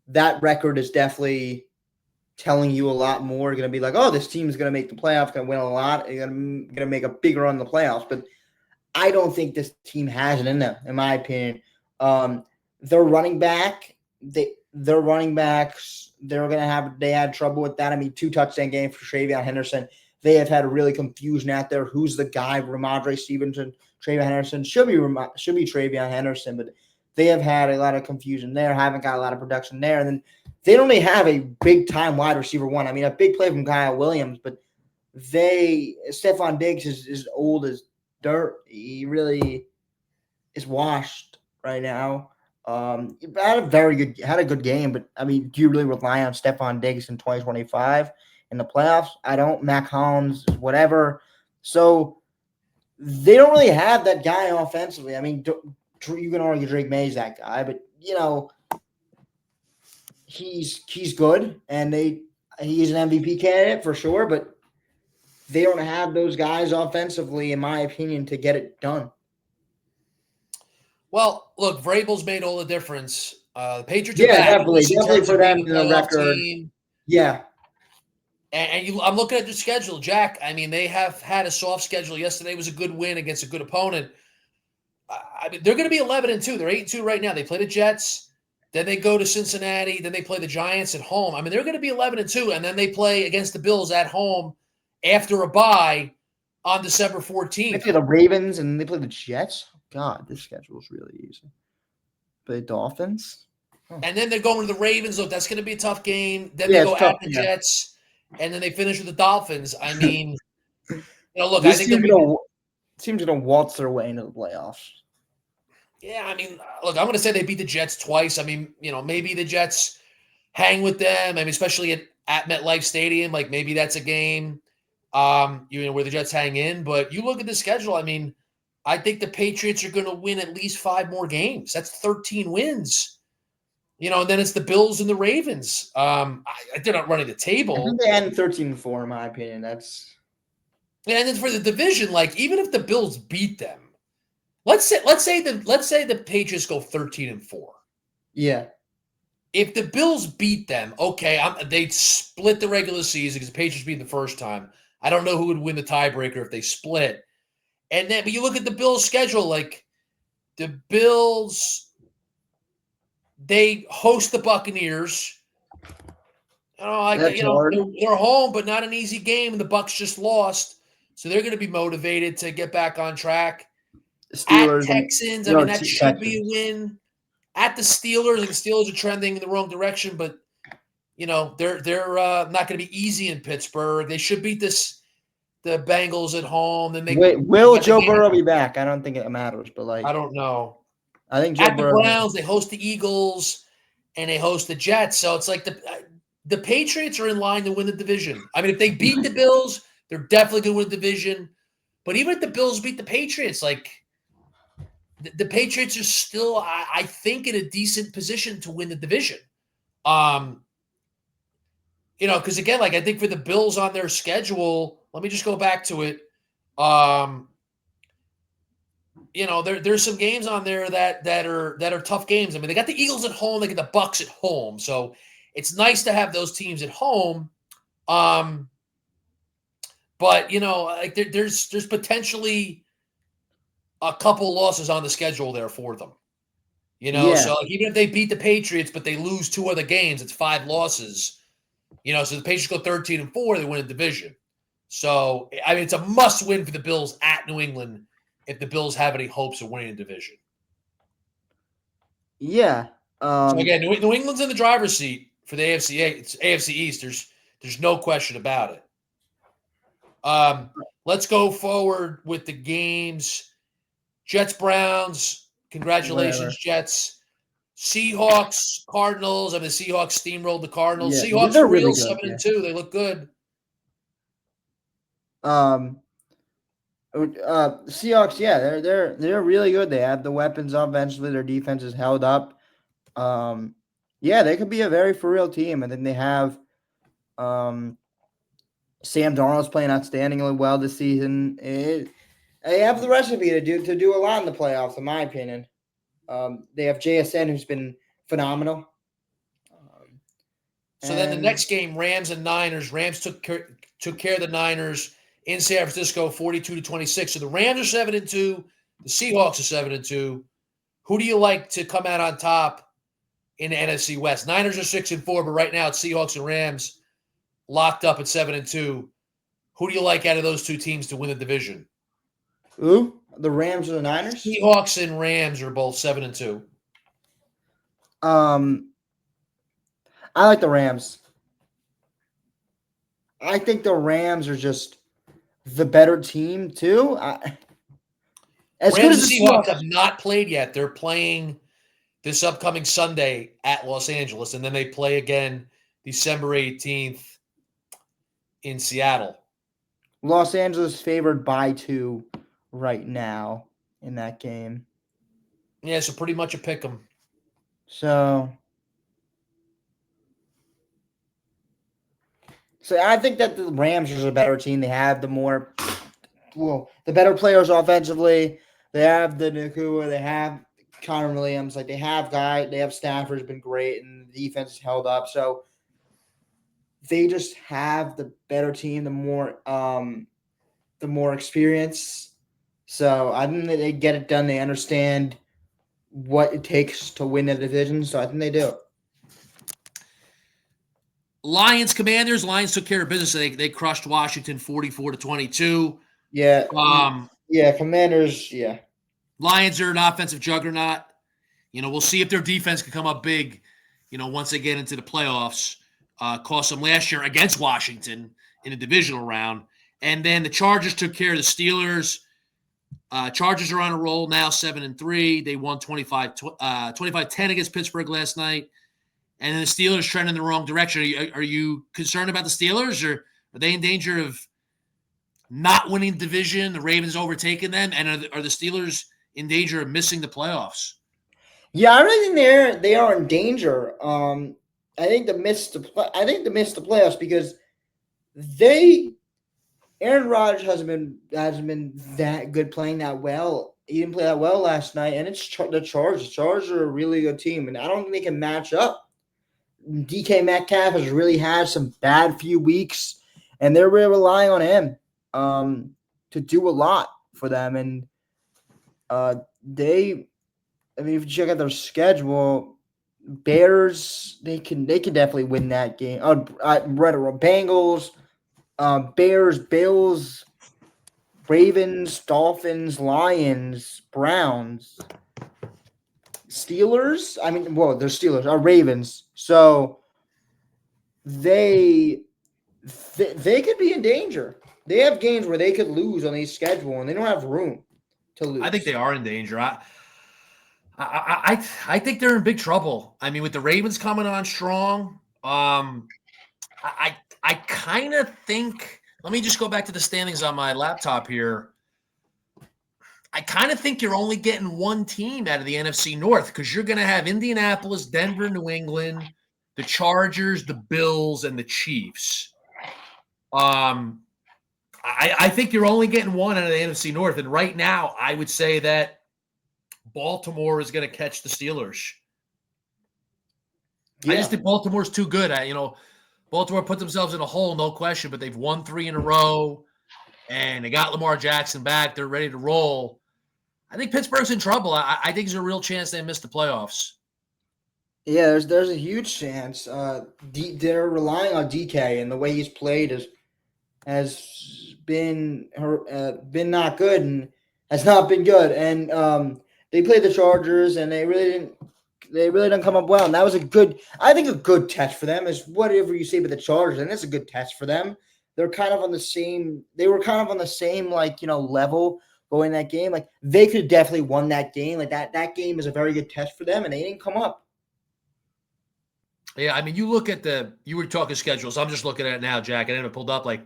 That record is definitely telling you a lot more. You're going to be like, oh, this team is going to make the playoffs, going to win a lot, going to make a bigger run in the playoffs. But I don't think this team has it in them, in my opinion. Their running back, their running backs, they had trouble with that. I mean, 2 touchdown games for TreVeyon Henderson. They have had a really confusion out there. Who's the guy? Ramondre Stevenson, TreVeyon Henderson should be TreVeyon Henderson, but they have had a lot of confusion there. Haven't got a lot of production there, and then they don't really have a big time wide receiver one. I mean, a big play from Kyle Williams, but Stephon Diggs is old as dirt. He really is washed right now. Had a good game, but I mean, do you really rely on Stephon Diggs in 2025 in the playoffs? I don't. Mac Hollins, whatever. So they don't really have that guy offensively. I mean, you can argue Drake May's that guy, but he's good, and he's an MVP candidate for sure, but they don't have those guys offensively, in my opinion, to get it done. Well, look, Vrabel's made all the difference. The Patriots are back. Definitely for them in the record. Team. Yeah. And I'm looking at the schedule, Jack. I mean, they have had a soft schedule. Yesterday was a good win against a good opponent. I mean, they're going to be 11-2. They're 8-2 right now. They play the Jets, then they go to Cincinnati, then they play the Giants at home. I mean, they're going to be 11-2, and then they play against the Bills at home after a bye on December 14th. They play the Ravens and they play the Jets. God, this schedule is really easy. Play the Dolphins. And then they're going to the Ravens. Look, that's going to be a tough game. Then they go at the Jets, and then they finish with the Dolphins. I mean, look, I think team's going to waltz their way into the playoffs. Yeah, I mean, look, I'm going to say they beat the Jets twice. I mean, maybe the Jets hang with them. I mean, especially at MetLife Stadium, like maybe that's a game, where the Jets hang in. But you look at the schedule. I mean, I think the Patriots are going to win at least 5 more games. That's 13 wins. And then it's the Bills and the Ravens. They're not running the table. I think they had 13-4, in my opinion. And then for the division, like even if the Bills beat them, let's say the Patriots go 13-4. Yeah. If the Bills beat them, okay, they'd split the regular season because the Patriots beat the first time. I don't know who would win the tiebreaker if they split. But you look at the Bills' schedule, like the Bills, they host the Buccaneers. They're home, but not an easy game, and the Bucs just lost, so they're going to be motivated to get back on track. Steelers, at Texans, that should be a win. At the Steelers, the Steelers are trending in the wrong direction, but they're not going to be easy in Pittsburgh. They should beat the Bengals at home. Then will Joe Burrow be back? I don't think it matters, but I don't know. I think at the Browns, they host the Eagles and they host the Jets. So it's like the Patriots are in line to win the division. I mean, if they beat the Bills, they're definitely going to win the division. But even if the Bills beat the Patriots, like the Patriots are still, I think, in a decent position to win the division. Because again, like I think for the Bills on their schedule, let me just go back to it. There's some games on there that are tough games. I mean, they got the Eagles at home, they get the Bucs at home, so it's nice to have those teams at home. But like there's potentially a couple losses on the schedule there for them. So like, even if they beat the Patriots, but they lose 2 other games, it's 5 losses. So the Patriots go 13-4, they win a division. So I mean, it's a must-win for the Bills at New England if the Bills have any hopes of winning a division. Yeah. So again, New England's in the driver's seat for the AFC East. There's no question about it. Let's go forward with the games. Jets, Browns. Congratulations, Whatever. Jets. Seahawks, Cardinals. I mean, the Seahawks steamrolled the Cardinals. Yeah, Seahawks they're are real really 7-2. They look good. Seahawks, yeah, they're really good. They have the weapons offensively. Their defense is held up. Yeah, they could be a very for real team. And then they have Sam Darnold's playing outstandingly well this season. They have the recipe to do a lot in the playoffs, in my opinion. They have JSN, who's been phenomenal. So then the And next game, Rams and Niners. Rams took care of the Niners in San Francisco, 42-26. So the Rams are 7-2. The Seahawks are 7-2. Who do you like to come out on top in the NFC West? Niners are 6-4, but right now it's Seahawks and Rams locked up at 7-2. Who do you like out of those two teams to win the division? who? The Rams or the Niners? Seahawks and Rams are both 7-2. I like the Rams. I think the Rams are just the better team too. As good Rams as and the Seahawks Seahawks have not played yet. They're playing this upcoming Sunday at Los Angeles, and then they play again December 18th in Seattle. Los Angeles favored by 2 right now in that game. Yeah, so pretty much a pick 'em. So I think that the Rams are a better team. They have the better players offensively. They have the Nakua. They have Connor Williams. Like they have Stafford's been great, and the defense is held up. So they just have the better team, the more experience. So I think that they get it done. They understand what it takes to win the division. So I think they do. Lions Commanders. Lions took care of business. They crushed Washington 44-22. Yeah. Commanders. Yeah. Lions are an offensive juggernaut. We'll see if their defense can come up big, once they get into the playoffs. Cost them last year against Washington in the divisional round. And then the Chargers took care of the Steelers. Chargers are on a roll now, 7-3. They won 25-10 against Pittsburgh last night. And then the Steelers trend in the wrong direction. Are you concerned about the Steelers, or are they in danger of not winning the division, the Ravens overtaking them? And are the Steelers in danger of missing the playoffs? Yeah, I really think they are in danger. I think to miss the playoffs because Aaron Rodgers hasn't been that good playing that well. He didn't play that well last night, and it's the Chargers. The Chargers are a really good team, and I don't think they can match up. DK Metcalf has really had some bad few weeks, and they're really relying on him to do a lot for them. And if you check out their schedule, Bears, they can definitely win that game. Bengals, Bears, Bills, Ravens, Dolphins, Lions, Browns, Steelers. They're Steelers, Ravens. So they could be in danger. They have games where they could lose on these schedule, and they don't have room to lose. I think they are in danger. I think they're in big trouble. With the Ravens coming on strong, I kind of think. Let me just go back to the standings on my laptop here. I kind of think you're only getting one team out of the NFC North because you're going to have Indianapolis, Denver, New England, the Chargers, the Bills, and the Chiefs. I think you're only getting one out of the NFC North, and right now I would say that Baltimore is going to catch the Steelers. Yeah. I just think Baltimore's too good. Baltimore put themselves in a hole, no question, but they've won 3 in a row, and they got Lamar Jackson back. They're ready to roll. I think Pittsburgh's in trouble. I think there's a real chance they miss the playoffs. Yeah, there's a huge chance. They're relying on DK, and the way he's played has been not good and has not been good. And they played the Chargers, and they really didn't come up well. And that was a good test for them. Is whatever you say about the Chargers, and it's a good test for them. They're kind of on the same. They were kind of on the same level going that game. Like they could definitely won that game. Like that game is a very good test for them, and they didn't come up. Yeah, you look at you were talking schedules. I'm just looking at it now, Jack. I haven't pulled up like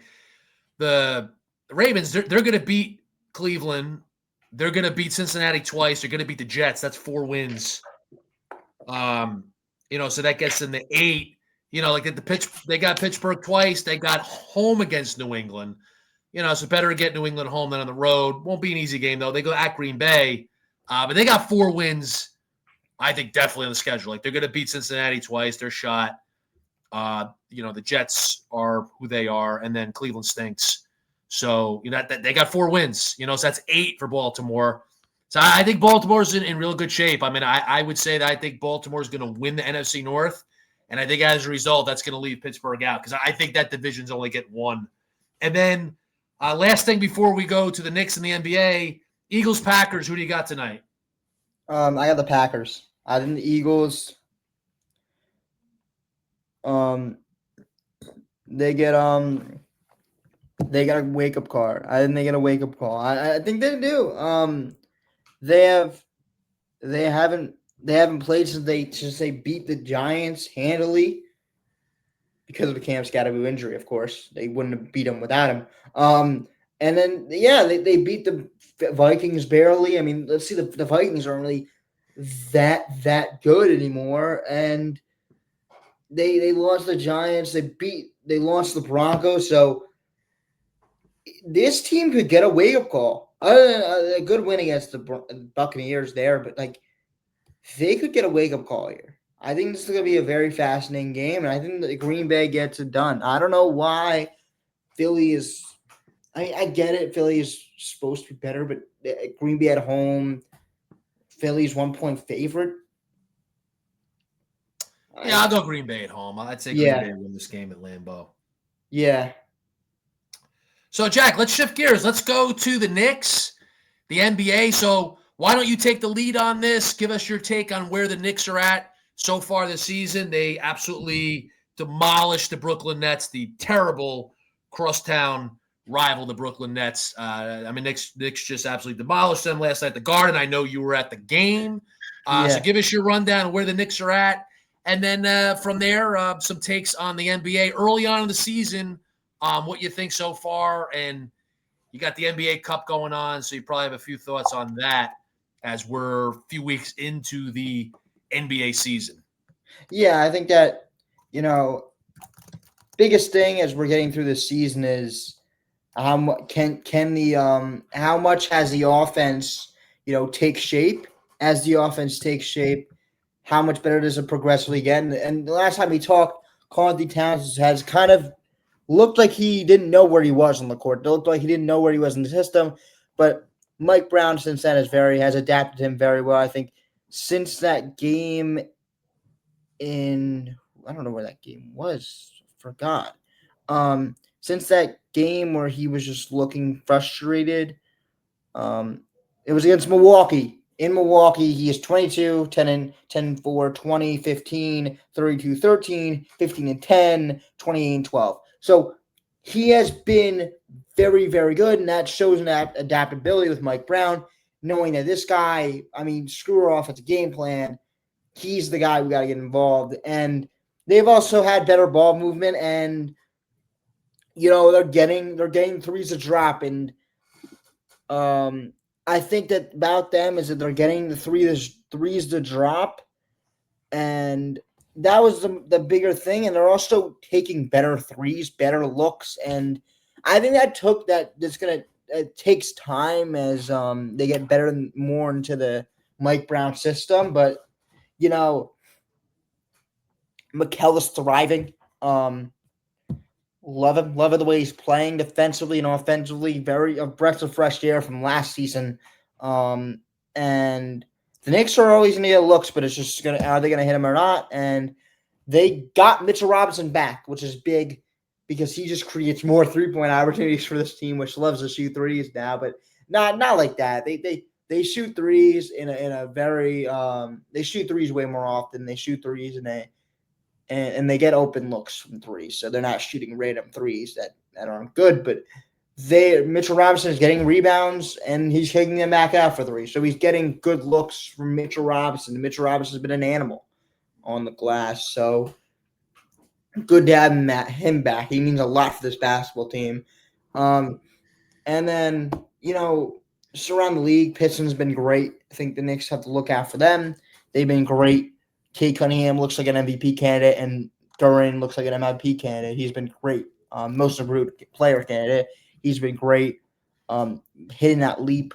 the Ravens. They're going to beat Cleveland. They're going to beat Cincinnati twice. They're going to beat the Jets. That's 4 wins. So that gets them to 8. They got Pittsburgh twice. They got home against New England. So better to get New England home than on the road. Won't be an easy game, though. They go at Green Bay. But they got 4 wins, I think, definitely on the schedule. Like, they're going to beat Cincinnati twice. They're shot. The Jets are who they are, and then Cleveland stinks. So, they got 4 wins. So that's 8 for Baltimore. So I think Baltimore's in real good shape. I mean, I would say that I think Baltimore's going to win the NFC North, and I think as a result, that's going to leave Pittsburgh out because I think that division's only get 1. And then last thing before we go to the Knicks and the NBA, Eagles-Packers, who do you got tonight? I got the Packers. I think the Eagles. They get a wake up call. I think they get a wake up call. I think they do. They haven't played since they beat the Giants handily because of the Cam Scatterboo injury. Of course, they wouldn't have beat him without him. And then they beat the Vikings barely. I mean, let's see, the Vikings aren't really that good anymore, and they lost the Giants. They lost the Broncos. So this team could get a wake up call. A good win against the Buccaneers there, but they could get a wake up call here. I think this is going to be a very fascinating game, and I think that Green Bay gets it done. I don't know why Philly is. I get it. Philly is supposed to be better, but Green Bay at home, Philly's 1-point favorite. Yeah, I'll go Green Bay at home. I'd say Green Bay win this game at Lambeau. Yeah. So, Jack, let's shift gears. Let's go to the Knicks, the NBA. So why don't you take the lead on this? Give us your take on where the Knicks are at so far this season. They absolutely demolished the Brooklyn Nets, the terrible crosstown rival, the Brooklyn Nets. Knicks just absolutely demolished them last night at the Garden. I know you were at the game. So give us your rundown of where the Knicks are at. And then from there, some takes on the NBA early on in the season, what you think so far. And you got the NBA Cup going on, so you probably have a few thoughts on that as we're a few weeks into the NBA season. Yeah, I think that, biggest thing as we're getting through this season is how much has the offense, take shape. As the offense takes shape, how much better does it progressively get? And the last time we talked, Karl Anthony Towns has kind of looked like he didn't know where he was on the court. It looked like he didn't know where he was in the system. But Mike Brown, since then, has adapted him very well. I think since that game I don't know where that game was. Forgot. Since that game where he was just looking frustrated, it was against Milwaukee. In Milwaukee, he is 22, 10-4, 20, 15, 32, 13, 15 and 10, 28 and 12. So he has been very, very good, and that shows an adaptability with Mike Brown, knowing that this guy, screw her off. It's a game plan. He's the guy we got to get involved. And they've also had better ball movement, and they're getting threes to drop. And I think that about them is that they're getting the threes to drop, and that was the bigger thing. And they're also taking better threes, better looks, and I think it takes time as they get better and more into the Mike Brown system. But Mikal is thriving. Love him the way he's playing defensively and offensively. Very a breath of fresh air from last season. And the Knicks are always going to get looks, but it's just are they going to hit him or not? And they got Mitchell Robinson back, which is big because he just creates more 3-point opportunities for this team, which loves to shoot threes now, but not like that. They shoot threes in a very they shoot threes way more often. They shoot threes and they get open looks from threes, so they're not shooting random threes that aren't good. But Mitchell Robinson is getting rebounds, and he's taking them back out for threes, so he's getting good looks from Mitchell Robinson. Mitchell Robinson has been an animal on the glass, so good to have him back. He means a lot for this basketball team. And then just around the league, Pistons been great. I think the Knicks have to look out for them. They've been great. Kate Cunningham looks like an MVP candidate, and Duran looks like an MIP candidate. He's been great. Most improved player candidate. He's been great. Hitting that leap,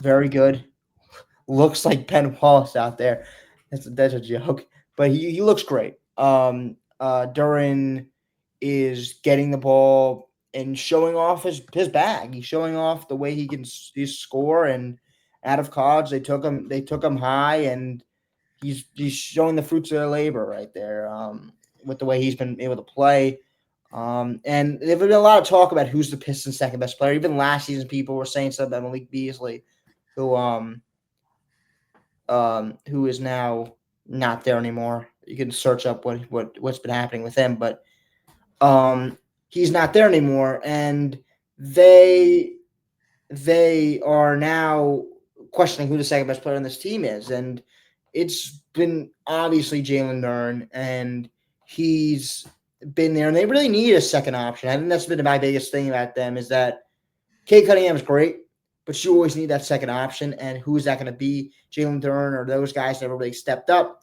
very good. Looks like Ben Wallace out there. That's a joke, but he looks great. Duran is getting the ball and showing off his bag. He's showing off the way he can score. And out of college, they took him high, and he's showing the fruits of their labor right there. With the way he's been able to play. And there's been a lot of talk about who's the Pistons' second best player. Even last season, people were saying stuff about Malik Beasley, who is now not there anymore. You can search up what's been happening with him, but he's not there anymore, and they are now questioning who the second best player on this team is, and it's been obviously Jalen Duren, and he's been there, and they really need a second option. I think that's been my biggest thing about them is that Kate Cunningham is great, but you always need that second option, and who is that going to be? Jalen Duren or those guys never really stepped up,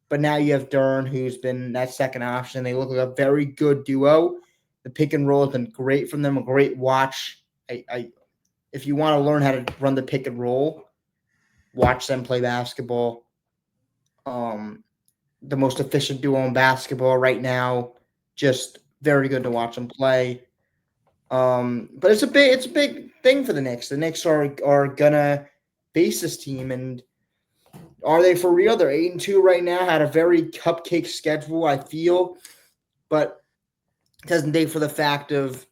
but now you have Duren, who's been that second option. They look like a very good duo. The pick and roll has been great from them, a great watch. If you want to learn how to run the pick and roll, watch them play basketball. The most efficient duo in basketball right now. Just very good to watch them play. But it's a big thing for the Knicks. The Knicks are gonna face this team, and are they for real? They're 8-2 right now. Had a very cupcake schedule, I feel, but it doesn't take for the fact of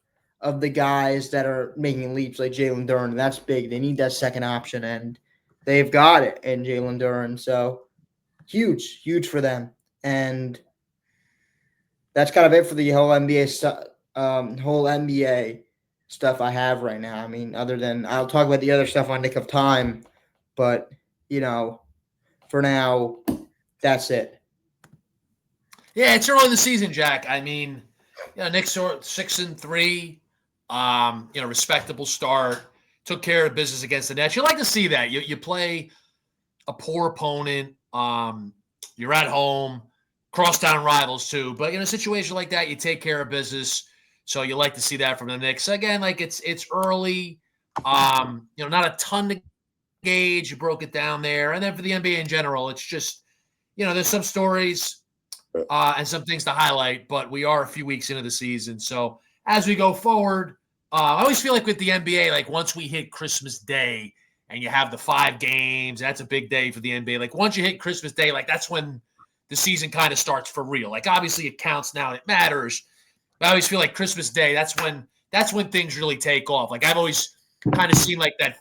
the guys that are making leaps like Jalen Duren. That's big. They need that second option, and they've got it in Jalen Duren. So huge for them. And that's kind of it for the whole NBA stuff I have right now. I mean, other than I'll talk about the other stuff on Nick of Time, but for now, that's it. Yeah, it's early in the season, Jack. I mean, Knicks are 6-3. Respectable start. Took care of business against the Nets. You like to see that. You play a poor opponent. You're at home, crosstown rivals too. But in a situation like that, you take care of business. So you like to see that from the Knicks. Again, like it's early. Not a ton to gauge. You broke it down there. And then for the NBA in general, it's just, there's some stories and some things to highlight, but we are a few weeks into the season. So as we go forward, I always feel like with the NBA, like once we hit Christmas Day and you have the 5 games, that's a big day for the NBA. Like once you hit Christmas Day, like that's when the season kind of starts for real. Like obviously it counts now and it matters. But I always feel like Christmas Day, that's when things really take off. Like I've always kind of seen like that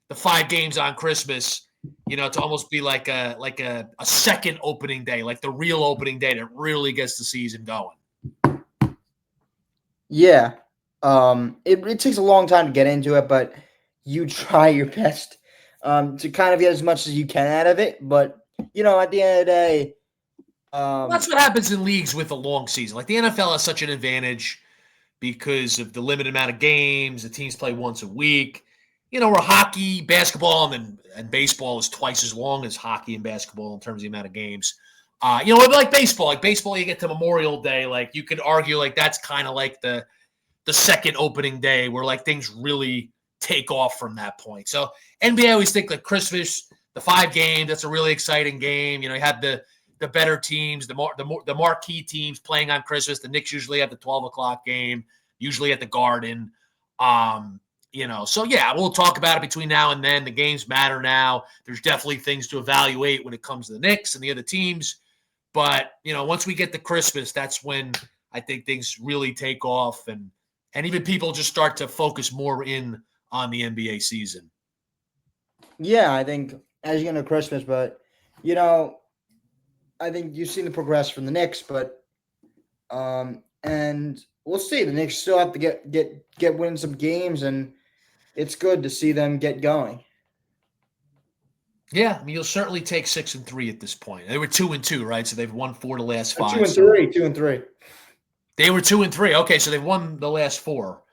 the 5 games on Christmas, to almost be like a second opening day, like the real opening day that really gets the season going. Yeah. It takes a long time to get into it, but you try your best to kind of get as much as you can out of it. But, at the end of the day, that's what happens in leagues with a long season. Like the NFL has such an advantage because of the limited amount of games. The teams play once a week. Where hockey, basketball, and baseball is twice as long as hockey and basketball in terms of the amount of games. Like baseball. Like baseball, you get to Memorial Day. Like you could argue like that's kind of like the second opening day where like things really take off from that point. So NBA, I always think like Christmas, the 5 games, that's a really exciting game. You have the better teams, the marquee teams playing on Christmas. The Knicks usually have the 12 o'clock game, usually at the Garden. So yeah, we'll talk about it between now and then. The games matter now. There's definitely things to evaluate when it comes to the Knicks and the other teams. But, once we get to Christmas, that's when I think things really take off and even people just start to focus more in on the NBA season. Yeah, I think as you get into Christmas, but, I think you've seen the progress from the Knicks, but and we'll see. The Knicks still have to get win some games, and it's good to see them get going. Yeah, I mean, you'll certainly take 6-3 at this point. They were 2-2, right? So they've won 4 of the last 5. 2-3. They were 2-3. Okay, so they've won the last 4.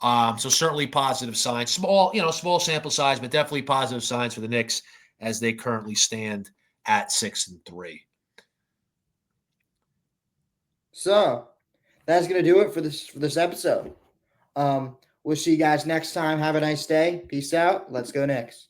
So certainly positive signs. Small sample size, but definitely positive signs for the Knicks as they currently stand at 6-3. So that's gonna do it for this episode. We'll see you guys next time. Have a nice day. Peace out. Let's go Knicks.